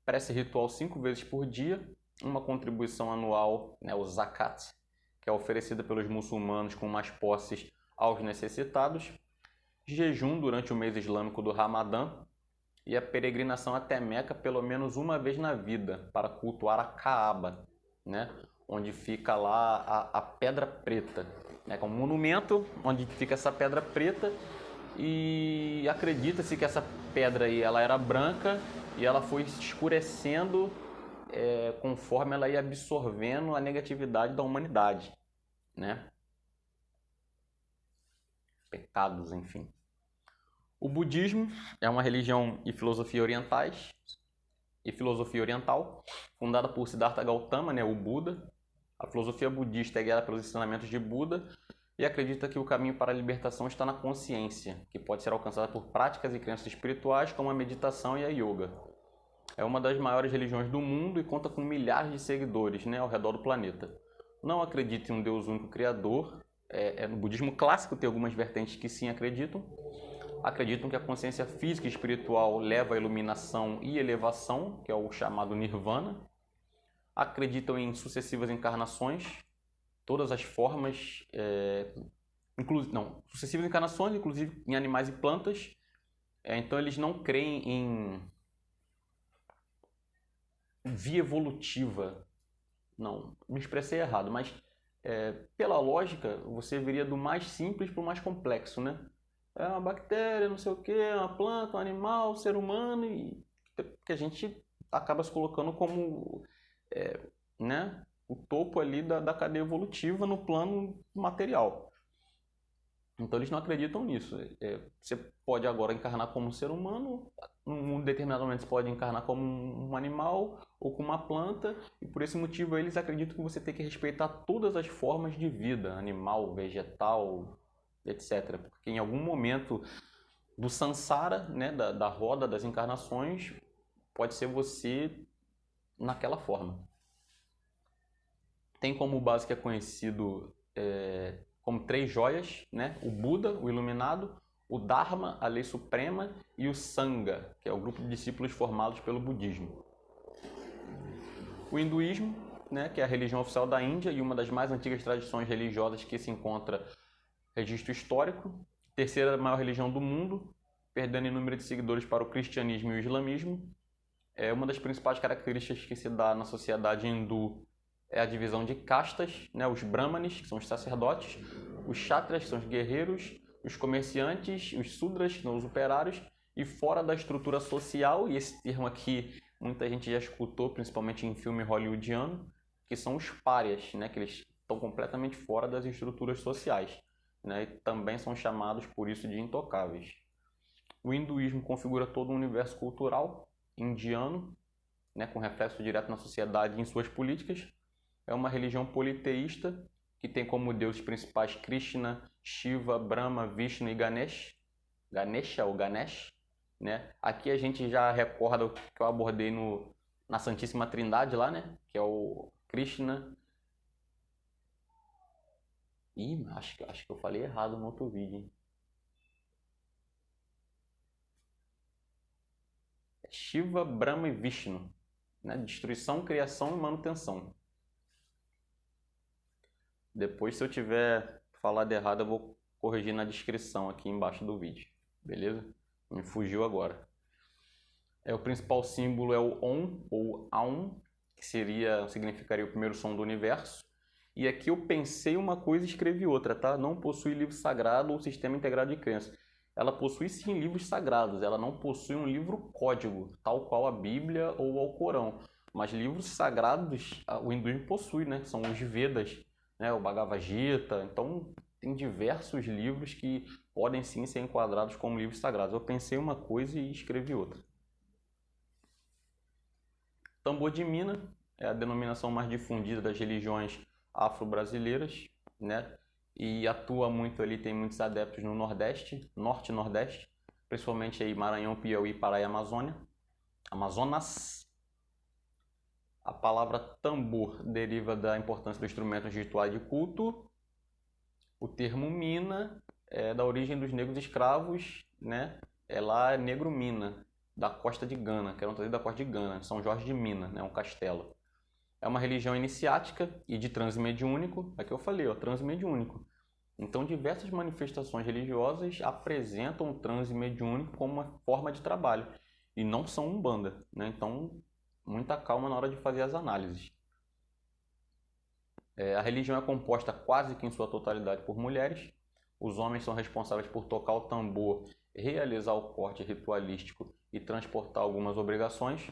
prece ritual 5 vezes por dia, uma contribuição anual, né, o zakat, que é oferecida pelos muçulmanos com mais posses aos necessitados, jejum durante o mês islâmico do Ramadã e a peregrinação até Meca pelo menos uma vez na vida para cultuar a Kaaba, né, onde fica lá a Pedra Preta, né, que é um monumento onde fica essa pedra preta. E acredita-se que essa pedra aí ela era branca e ela foi escurecendo conforme ela ia absorvendo a negatividade da humanidade, né? Pecados, enfim. O budismo é uma religião e filosofia oriental, fundada por Siddhartha Gautama, né, o Buda. A filosofia budista é guiada pelos ensinamentos de Buda e acredita que o caminho para a libertação está na consciência, que pode ser alcançada por práticas e crenças espirituais como a meditação e a yoga. É uma das maiores religiões do mundo e conta com milhares de seguidores, né, ao redor do planeta. Não acredita em um Deus único criador. No budismo clássico tem algumas vertentes que sim acreditam. Acreditam que a consciência física e espiritual leva à iluminação e elevação, que é o chamado nirvana. Acreditam em sucessivas encarnações, todas as formas, sucessivas encarnações, inclusive em animais e plantas. Então eles não creem em via evolutiva. Não, me expressei errado, mas pela lógica, você viria do mais simples para o mais complexo, né? É uma bactéria, não sei o que, uma planta, um animal, um ser humano, e que a gente acaba se colocando como né, o topo ali da cadeia evolutiva no plano material. Então eles não acreditam nisso. Você pode agora encarnar como um ser humano, num determinado momento você pode encarnar como um animal ou como uma planta, e por esse motivo eles acreditam que você tem que respeitar todas as formas de vida, animal, vegetal, etc. Porque em algum momento do samsara, né, da roda das encarnações, pode ser você naquela forma. Tem como base que é conhecido como 3 joias, né? O Buda, o Iluminado, o Dharma, a lei suprema, e o Sangha, que é o grupo de discípulos formados pelo budismo. O hinduísmo, né, que é a religião oficial da Índia e uma das mais antigas tradições religiosas que se encontra registro histórico. Terceira maior religião do mundo, perdendo em número de seguidores para o cristianismo e o islamismo. Uma das principais características que se dá na sociedade hindu é a divisão de castas, né? Os brahmanes, que são os sacerdotes, os kshatriyas, que são os guerreiros, os comerciantes, os sudras, que são os operários, e fora da estrutura social, e esse termo aqui muita gente já escutou, principalmente em filme hollywoodiano, que são os párias, né? Que eles estão completamente fora das estruturas sociais, né? E também são chamados por isso de intocáveis. O hinduísmo configura todo um universo cultural indiano, né? Com reflexo direto na sociedade e em suas políticas. É uma religião politeísta que tem como deuses principais Krishna, Shiva, Brahma, Vishnu e Ganesh. Ganesha ou Ganesh, né? Aqui a gente já recorda o que eu abordei na Santíssima Trindade lá, né? Que é o Krishna. Ih, acho que eu falei errado no outro vídeo, hein? Shiva, Brahma e Vishnu, né? Destruição, criação e manutenção. Depois, se eu tiver falado errado, eu vou corrigir na descrição aqui embaixo do vídeo, beleza? Me fugiu agora. O principal símbolo é o Om, ou Aum, que significaria o primeiro som do universo. E aqui eu pensei uma coisa e escrevi outra, tá? Não possui livro sagrado ou sistema integrado de crença. Ela possui sim livros sagrados, ela não possui um livro código, tal qual a Bíblia ou o Alcorão. Mas livros sagrados, o hinduísmo possui, né? São os Vedas, né? O Bhagavad Gita. Então, tem diversos livros que podem sim ser enquadrados como livros sagrados. Eu pensei uma coisa e escrevi outra. Tambor de mina é a denominação mais difundida das religiões afro-brasileiras, né? E atua muito ali, tem muitos adeptos no Nordeste, Norte e Nordeste, principalmente aí Maranhão, Piauí, Pará e Amazônia. Amazonas. A palavra tambor deriva da importância do instrumento ritual de culto. O termo mina é da origem dos negros escravos, né? Lá é negro mina, da costa de Gana, que eram trazidos da costa de Gana, São Jorge de Minas, né? Um castelo. É uma religião iniciática e de transe mediúnico. Aqui eu falei, ó, transe mediúnico. Então, diversas manifestações religiosas apresentam o transe mediúnico como uma forma de trabalho e não são umbanda, né? Então, muita calma na hora de fazer as análises. A religião é composta quase que em sua totalidade por mulheres. Os homens são responsáveis por tocar o tambor, realizar o corte ritualístico e transportar algumas obrigações.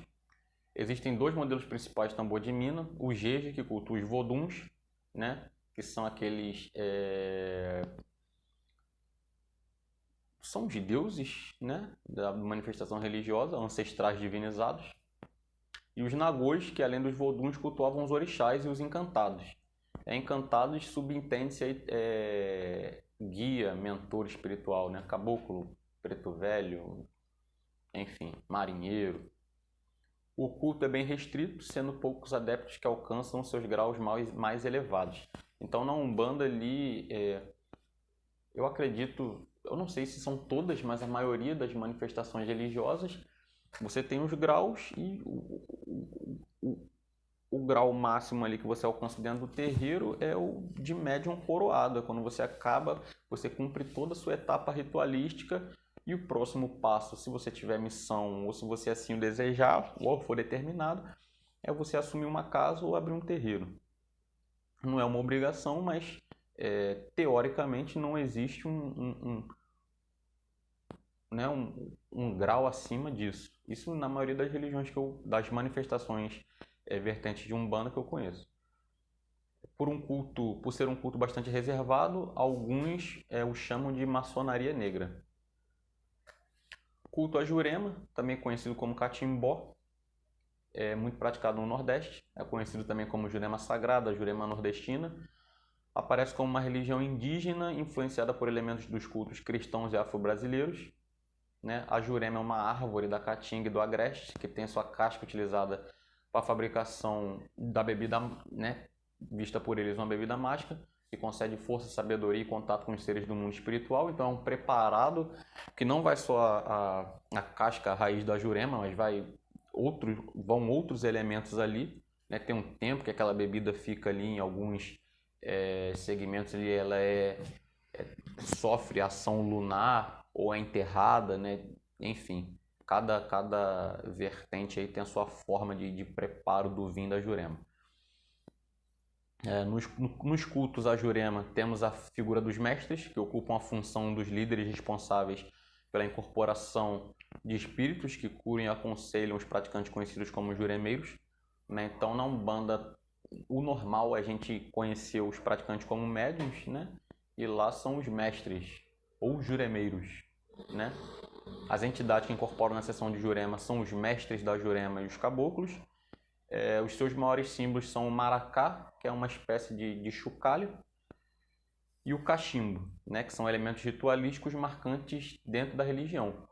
Existem dois modelos principais de tambor de mina: o jeje, que cultua os voduns, né? Que são aqueles são os deuses, né? Da manifestação religiosa, ancestrais divinizados. E os nagôs, que além dos voduns cultuavam os orixás e os encantados. Encantados subentende-se aí, guia, mentor espiritual, né? Caboclo, preto velho, enfim, marinheiro. O culto é bem restrito, sendo poucos adeptos que alcançam seus graus mais elevados. Então, na Umbanda ali, eu acredito, eu não sei se são todas, mas a maioria das manifestações religiosas, você tem os graus e o grau máximo ali que você alcança dentro do terreiro é o de médium coroado. Quando você acaba, você cumpre toda a sua etapa ritualística e o próximo passo, se você tiver missão ou se você assim o desejar ou for determinado, é você assumir uma casa ou abrir um terreiro. Não é uma obrigação, mas teoricamente não existe né, um grau acima disso. Isso na maioria das religiões das manifestações vertentes de Umbanda que eu conheço. Por ser um culto bastante reservado, alguns o chamam de maçonaria negra. Culto a Jurema, também conhecido como Catimbó, é muito praticado no Nordeste, é conhecido também como Jurema Sagrada, Jurema Nordestina. Aparece como uma religião indígena influenciada por elementos dos cultos cristãos e afro-brasileiros. Né? A Jurema é uma árvore da Caatinga e do Agreste, que tem a sua casca utilizada para a fabricação da bebida, né? Vista por eles uma bebida mágica, que concede força, sabedoria e contato com os seres do mundo espiritual. Então é um preparado que não vai só a casca, a raiz da Jurema, mas vão outros elementos ali. Né? Tem um tempo que aquela bebida fica ali em alguns segmentos ali, ela sofre ação lunar ou é enterrada, né? Enfim, cada vertente aí tem a sua forma de preparo do vinho da Jurema. Nos cultos à Jurema temos a figura dos mestres, que ocupam a função dos líderes responsáveis pela incorporação de espíritos que curam e aconselham os praticantes conhecidos como juremeiros. Né? Então, na Umbanda, o normal é a gente conhecer os praticantes como médiuns, né? E lá são os mestres ou juremeiros, né? As entidades que incorporam na seção de Jurema são os mestres da Jurema e os caboclos. Os seus maiores símbolos são o maracá, que é uma espécie de chocalho, e o cachimbo, né? Que são elementos ritualísticos marcantes dentro da religião.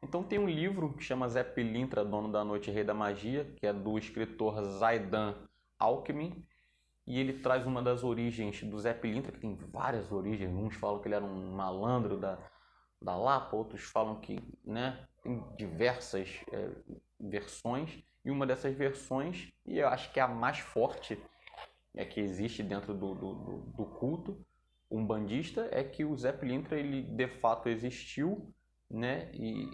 Então tem um livro que chama Zé Pilintra, Dono da Noite e Rei da Magia, que é do escritor Zaidan Alckmin, e ele traz uma das origens do Zé Pilintra, que tem várias origens. Uns falam que ele era um malandro da Lapa, outros falam que, né, tem diversas versões. E uma dessas versões, e eu acho que é a mais forte que existe dentro do culto umbandista, é que o Zé Pilintra, ele de fato existiu, né, e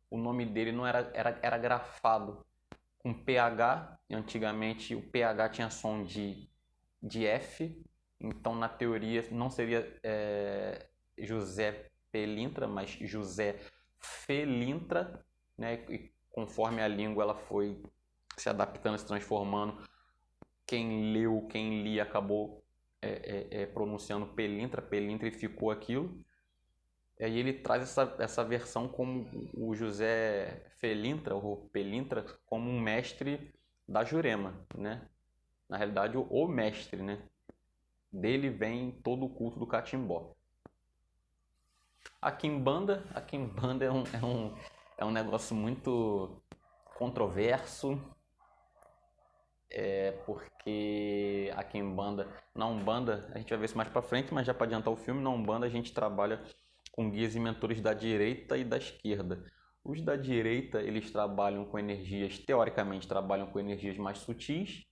o nome dele não era grafado com PH. Antigamente o PH tinha som de F, então na teoria não seria José Pelintra, mas José Felintra, né? E conforme a língua ela foi se adaptando, se transformando, quem leu, quem lia acabou pronunciando Pelintra e ficou aquilo. E aí ele traz essa versão como o José Felintra, ou Pelintra, como um mestre da Jurema, né? Na realidade, o mestre, né? Dele vem todo o culto do catimbó. A quimbanda é um negócio muito controverso, porque a quimbanda, na Umbanda, a gente vai ver isso mais pra frente, mas já para adiantar o filme, na Umbanda a gente trabalha com guias e mentores da direita e da esquerda. Os da direita, eles trabalham com energias, teoricamente trabalham com energias mais sutis,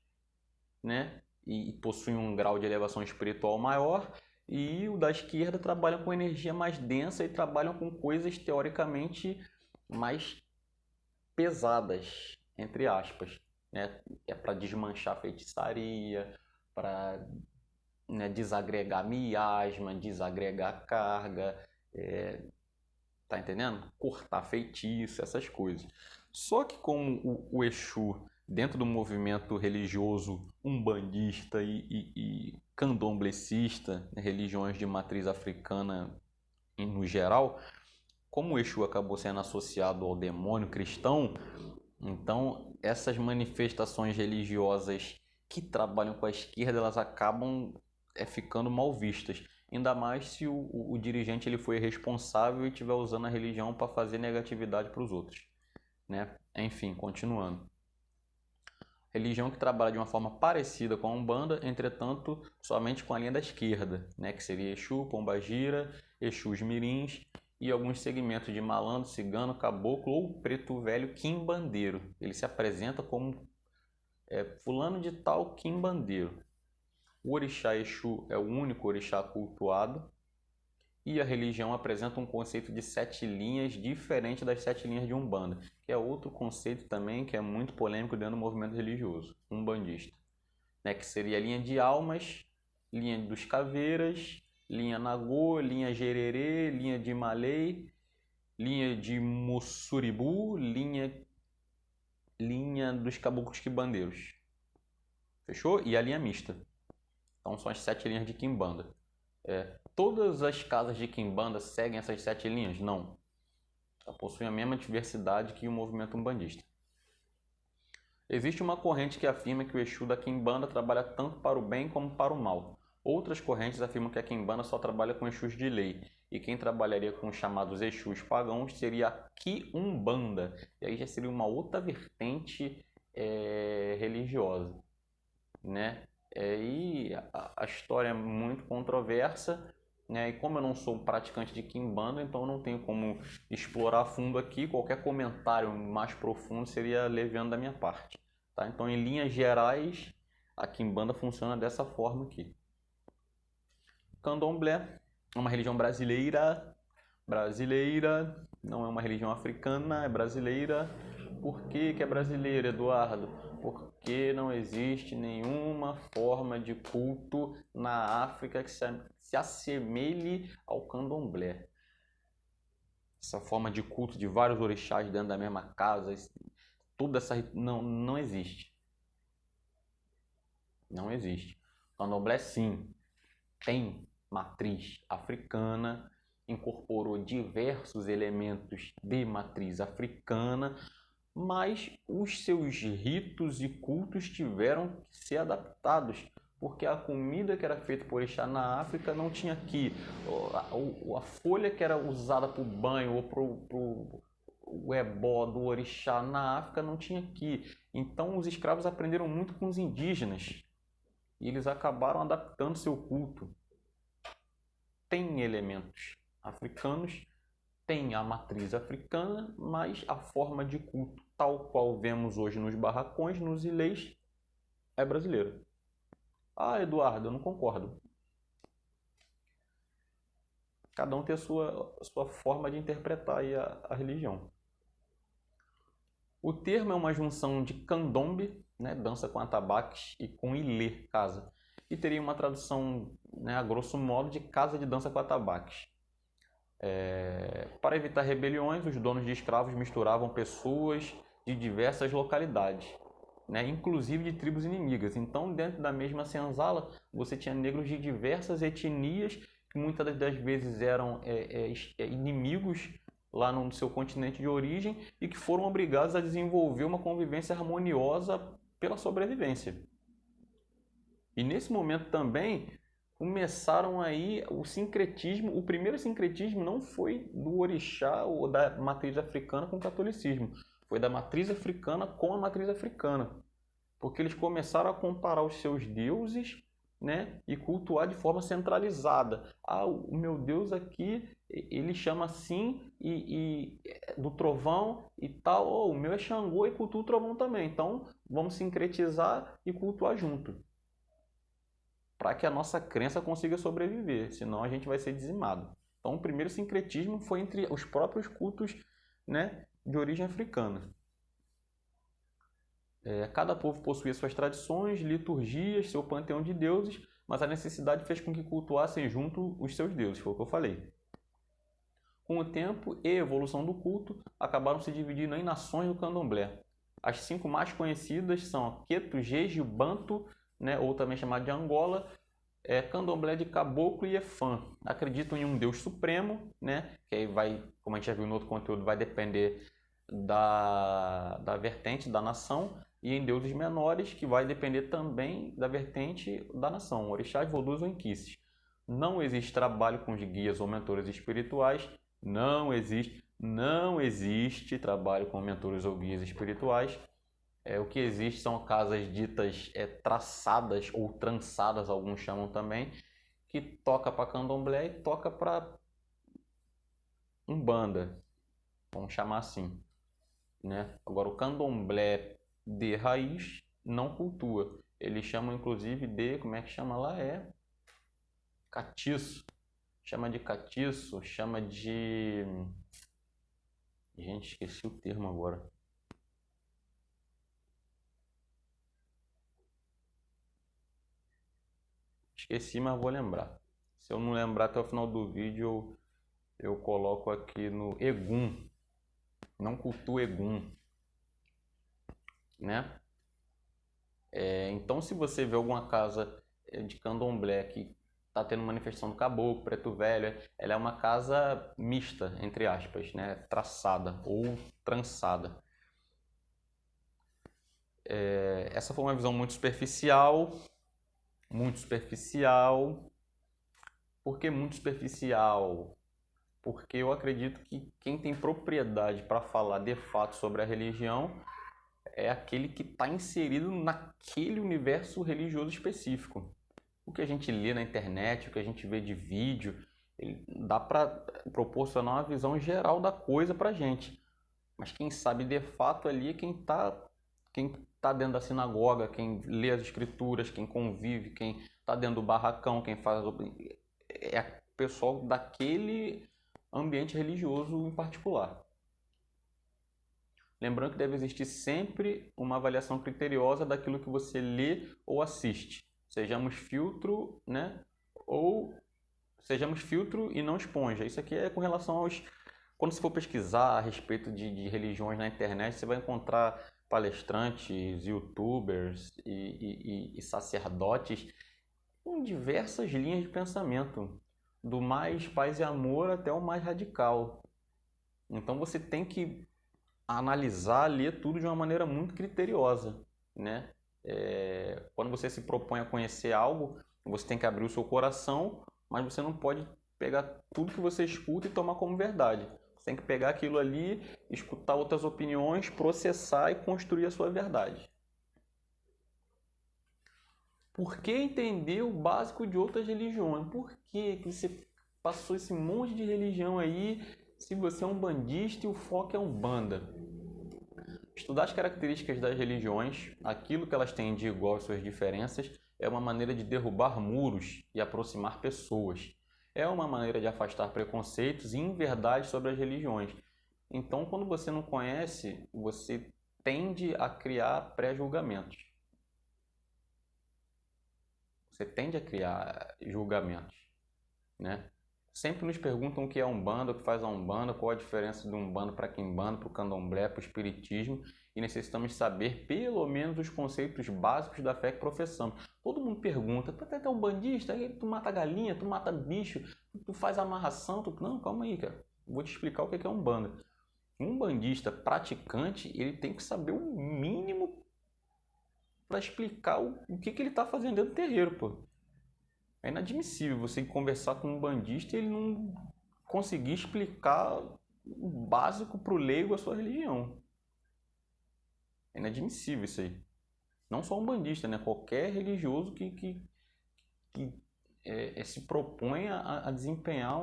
né? E possuem um grau de elevação espiritual maior, e o da esquerda trabalham com energia mais densa e trabalham com coisas teoricamente mais pesadas, entre aspas, né? É para desmanchar feitiçaria, para, né, desagregar miasma, desagregar carga, tá entendendo? Cortar feitiço, essas coisas. Só que como o Exu, dentro do movimento religioso umbandista e candomblecista, né, religiões de matriz africana no geral, como o Exu acabou sendo associado ao demônio cristão, então essas manifestações religiosas que trabalham com a esquerda, elas acabam ficando mal vistas. Ainda mais se o dirigente ele foi responsável e estiver usando a religião para fazer negatividade para os outros, né? Enfim, continuando. Religião que trabalha de uma forma parecida com a Umbanda, entretanto, somente com a linha da esquerda, né? Que seria Exu, Pombagira, Exus Mirins e alguns segmentos de malandro, cigano, caboclo ou preto velho quimbandeiro. Ele se apresenta como fulano de tal quimbandeiro. O orixá Exu é o único orixá cultuado e a religião apresenta um conceito de 7 linhas diferente das 7 linhas de Umbanda, que é outro conceito também que é muito polêmico dentro do movimento religioso umbandista, né? Que seria a linha de almas, linha dos caveiras, linha Nagô, linha Jererê, linha de Malay, linha de Mussuribu, linha dos caboclos quibandeiros. Fechou? E a linha mista. Então são as 7 linhas de Quimbanda. Todas as casas de Quimbanda seguem essas 7 linhas? Não. Ela possui a mesma diversidade que o movimento umbandista. Existe uma corrente que afirma que o Exu da Quimbanda trabalha tanto para o bem como para o mal. Outras correntes afirmam que a Quimbanda só trabalha com Exus de lei, e quem trabalharia com os chamados Exus pagãos seria a Quiumbanda. E aí já seria uma outra vertente religiosa, né? E a história é muito controversa, né? E como eu não sou praticante de Quimbanda, então eu não tenho como explorar a fundo aqui. Qualquer comentário mais profundo seria leviano da minha parte, tá? Então, em linhas gerais, a Quimbanda funciona dessa forma aqui. Candomblé é uma religião brasileira, não é uma religião africana, é brasileira. Por que é brasileira, Eduardo? Porque não existe nenhuma forma de culto na África que se assemelhe ao candomblé. Essa forma de culto de vários orixás dentro da mesma casa, tudo essa não existe. Não existe. Candomblé sim tem matriz africana, incorporou diversos elementos de matriz africana, mas os seus ritos e cultos tiveram que ser adaptados, porque a comida que era feita por orixá na África não tinha aqui. A folha que era usada para o banho ou para o ebó do orixá na África não tinha aqui. Então os escravos aprenderam muito com os indígenas e eles acabaram adaptando seu culto. Tem elementos africanos, tem a matriz africana, mas a forma de culto tal qual vemos hoje nos barracões, nos ilês, é brasileira. Ah, Eduardo, eu não concordo. Cada um tem a sua forma de interpretar aí a religião. O termo é uma junção de candombe, né, dança com atabaques, e com ilê, casa. E teria uma tradução, né, a grosso modo, de casa de dança com atabaques. Para evitar rebeliões, os donos de escravos misturavam pessoas de diversas localidades, né, inclusive de tribos inimigas. Então, dentro da mesma senzala, você tinha negros de diversas etnias, que muitas das vezes eram inimigos lá no seu continente de origem e que foram obrigados a desenvolver uma convivência harmoniosa pela sobrevivência. E nesse momento também começaram aí o sincretismo. O primeiro sincretismo não foi do orixá ou da matriz africana com o catolicismo, foi da matriz africana com a matriz africana, porque eles começaram a comparar os seus deuses, né, e cultuar de forma centralizada. Ah, o meu Deus aqui, ele chama assim do trovão e tal. Oh, o meu é Xangô e cultua o trovão também. Então vamos sincretizar e cultuar junto, para que a nossa crença consiga sobreviver, senão a gente vai ser dizimado. Então o primeiro sincretismo foi entre os próprios cultos, né, de origem africana. Cada povo possuía suas tradições, liturgias, seu panteão de deuses, mas a necessidade fez com que cultuassem junto os seus deuses, foi o que eu falei. Com o tempo e evolução do culto, acabaram se dividindo em nações do candomblé. As 5 mais conhecidas são Queto, Jeje, Banto, né, ou também chamado de Angola, Candomblé de Caboclo e Efã. Acreditam em um Deus supremo, né, que aí vai, como a gente já viu no outro conteúdo, vai depender da vertente da nação, e em deuses menores, que vai depender também da vertente da nação, orixás, vodus ou inquices. Não existe trabalho com os guias ou mentores espirituais, não existe trabalho com mentores ou guias espirituais. O que existe são casas ditas traçadas ou trançadas, alguns chamam também, que toca para candomblé e toca para umbanda, vamos chamar assim, né? Agora, o candomblé de raiz não cultua. Eles chamam inclusive de, como é que chama lá? Catiço. Chama de catiço, chama de... Gente, esqueci o termo agora. Esqueci, mas vou lembrar. Se eu não lembrar até o final do vídeo, eu coloco aqui no Egum. Não cultua Egum, né? Então, se você vê alguma casa de candomblé que está tendo manifestação do caboclo, preto velho, ela é uma casa mista, entre aspas, né? Traçada ou trançada. Essa foi uma visão muito superficial. Muito superficial. Por que muito superficial? Porque eu acredito que quem tem propriedade para falar de fato sobre a religião é aquele que está inserido naquele universo religioso específico. O que a gente lê na internet, o que a gente vê de vídeo, dá para proporcionar uma visão geral da coisa para a gente. Mas quem sabe de fato ali é quem tá dentro da sinagoga, quem lê as escrituras, quem convive, quem está dentro do barracão, quem faz... É o pessoal daquele ambiente religioso em particular. Lembrando que deve existir sempre uma avaliação criteriosa daquilo que você lê ou assiste. Sejamos filtro, né? Ou sejamos filtro e não esponja. Isso aqui é com relação aos... Quando você for pesquisar a respeito de religiões na internet, você vai encontrar palestrantes, youtubers e sacerdotes com diversas linhas de pensamento, do mais paz e amor até o mais radical. Então você tem que analisar, ler tudo de uma maneira muito criteriosa, né? Quando você se propõe a conhecer algo, você tem que abrir o seu coração, mas você não pode pegar tudo que você escuta e tomar como verdade. Você tem que pegar aquilo ali, escutar outras opiniões, processar e construir a sua verdade. Por que entender o básico de outras religiões? Por que você passou esse monte de religião aí se você é um bandista e o foco é Umbanda? Estudar as características das religiões, aquilo que elas têm de igual às suas diferenças, é uma maneira de derrubar muros e aproximar pessoas. É uma maneira de afastar preconceitos e inverdades sobre as religiões. Então, quando você não conhece, você tende a criar pré-julgamentos. Você tende a criar julgamentos, né? Sempre nos perguntam o que é Umbanda, o que faz a Umbanda, qual a diferença de Umbanda para Quimbanda, para o Candomblé, para o Espiritismo, e necessitamos saber pelo menos os conceitos básicos da fé que professamos. Todo mundo pergunta, tu é umbandista? Tu mata galinha, tu mata bicho, tu faz amarração, Não, calma aí, cara. Vou te explicar o que é Umbanda. Um umbandista praticante, ele tem que saber o mínimo para explicar o que ele está fazendo dentro do terreiro, pô. É inadmissível você conversar com um bandista e ele não conseguir explicar o básico para o leigo a sua religião. É inadmissível isso aí. Não só um bandista, né? Qualquer religioso que se propõe a desempenhar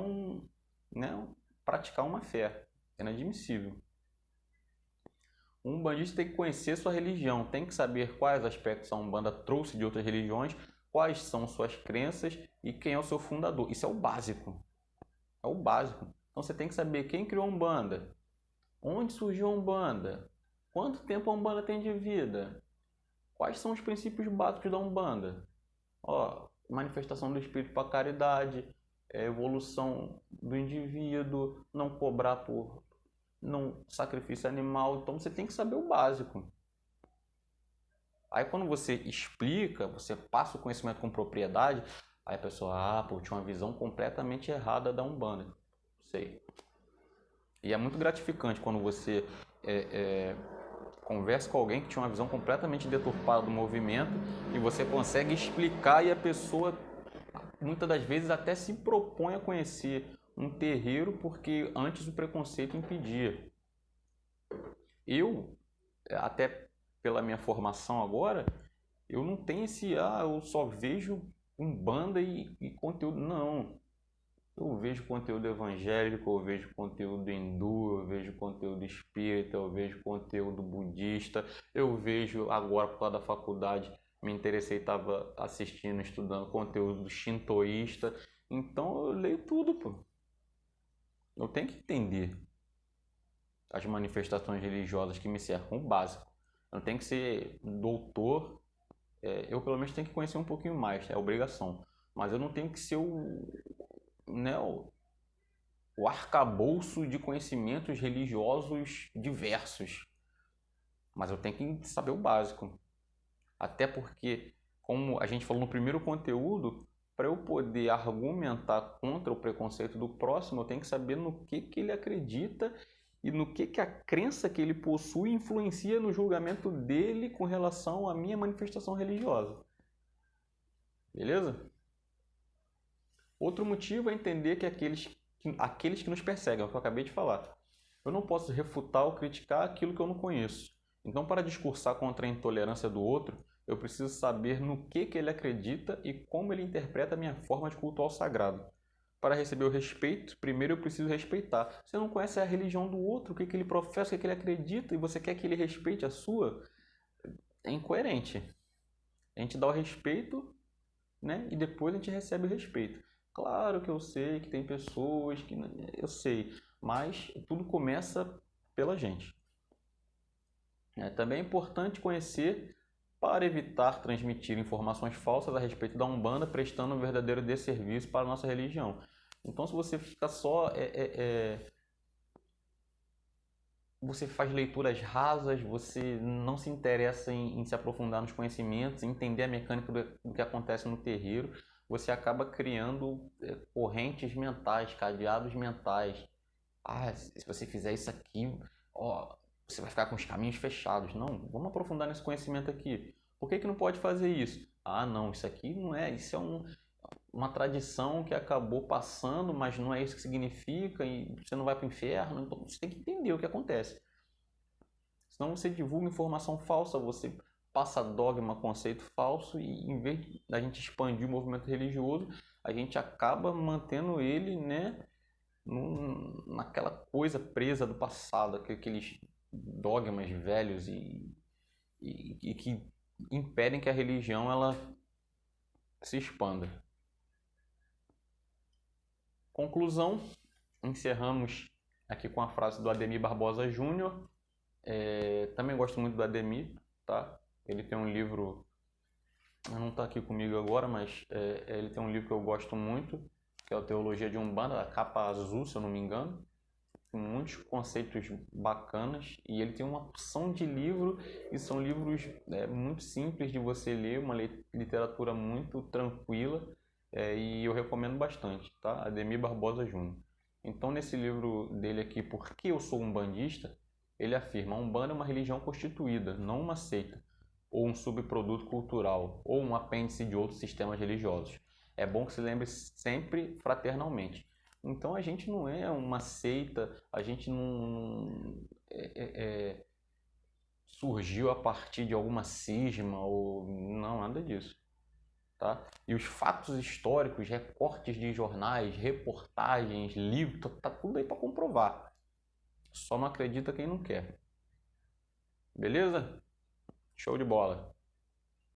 né? Praticar uma fé. É inadmissível. Um bandista tem que conhecer sua religião, tem que saber quais aspectos a Umbanda trouxe de outras religiões, quais são suas crenças e quem é o seu fundador. Isso é o básico. É o básico. Então você tem que saber quem criou a Umbanda, onde surgiu a Umbanda, quanto tempo a Umbanda tem de vida, quais são os princípios básicos da Umbanda. Ó, manifestação do espírito para caridade, evolução do indivíduo, não cobrar por não sacrifício animal. Então você tem que saber o básico. Aí quando você explica, você passa o conhecimento com propriedade, aí a pessoa, pô, tinha uma visão completamente errada da Umbanda. Sei. E é muito gratificante quando você conversa com alguém que tinha uma visão completamente deturpada do movimento e você consegue explicar e a pessoa, muitas das vezes, até se propõe a conhecer um terreiro porque antes o preconceito impedia. Eu, até pela minha formação agora, eu não tenho eu só vejo Umbanda e conteúdo. Não. Eu vejo conteúdo evangélico, eu vejo conteúdo hindu, eu vejo conteúdo espírita, eu vejo conteúdo budista, eu vejo agora por causa da faculdade, me interessei, estava assistindo, estudando conteúdo shintoísta. Então eu leio tudo, pô. Eu tenho que entender as manifestações religiosas que me cercam, o básico. Eu não tenho que ser doutor, eu pelo menos tenho que conhecer um pouquinho mais, é obrigação. Mas eu não tenho que ser o arcabouço de conhecimentos religiosos diversos. Mas eu tenho que saber o básico. Até porque, como a gente falou no primeiro conteúdo, para eu poder argumentar contra o preconceito do próximo, eu tenho que saber no que ele acredita e no que a crença que ele possui influencia no julgamento dele com relação à minha manifestação religiosa. Beleza? Outro motivo é entender que aqueles que nos perseguem, é o que eu acabei de falar. Eu não posso refutar ou criticar aquilo que eu não conheço. Então, para discursar contra a intolerância do outro, eu preciso saber no que ele acredita e como ele interpreta a minha forma de culto ao sagrado. Para receber o respeito, primeiro eu preciso respeitar. Você não conhece a religião do outro, o que ele professa, o que ele acredita, e você quer que ele respeite a sua? É incoerente. A gente dá o respeito, né? E depois a gente recebe o respeito. Claro que eu sei que tem pessoas que... Eu sei, mas tudo começa pela gente. Também é importante conhecer para evitar transmitir informações falsas a respeito da Umbanda, prestando um verdadeiro desserviço para a nossa religião. Então, se você fica só... você faz leituras rasas, você não se interessa em se aprofundar nos conhecimentos, entender a mecânica do que acontece no terreiro, você acaba criando correntes mentais, cadeados mentais. Se você fizer isso aqui, você vai ficar com os caminhos fechados. Não, vamos aprofundar nesse conhecimento aqui. Por que não pode fazer isso? Não, isso aqui não é, isso é uma tradição que acabou passando, mas não é isso que significa e você não vai para o inferno. Então você tem que entender o que acontece. Senão você divulga informação falsa, você passa dogma, conceito falso e em vez da gente expandir o movimento religioso, a gente acaba mantendo ele, né, naquela coisa presa do passado, aqueles dogmas velhos e que impedem que a religião ela se expanda. Conclusão, encerramos aqui com a frase do Ademir Barbosa Júnior. Também gosto muito do Ademir, tá? Ele tem um livro, não está aqui comigo agora, mas ele tem um livro que eu gosto muito, que é o Teologia de Umbanda, a capa azul, se eu não me engano. Tem muitos conceitos bacanas e ele tem uma opção de livro e são livros muito simples de você ler, uma literatura muito tranquila e eu recomendo bastante, tá? Ademir Barbosa Júnior. Então, nesse livro dele aqui, Por que eu sou umbandista? Ele afirma: a Umbanda é uma religião constituída, não uma seita. ou um subproduto cultural, ou um apêndice de outros sistemas religiosos. É bom que se lembre sempre fraternalmente. Então a gente não é uma seita, a gente não surgiu a partir de alguma cisma ou não, nada disso. Tá? E os fatos históricos, recortes de jornais, reportagens, livros, tá tudo aí para comprovar. Só não acredita quem não quer. Beleza? Show de bola.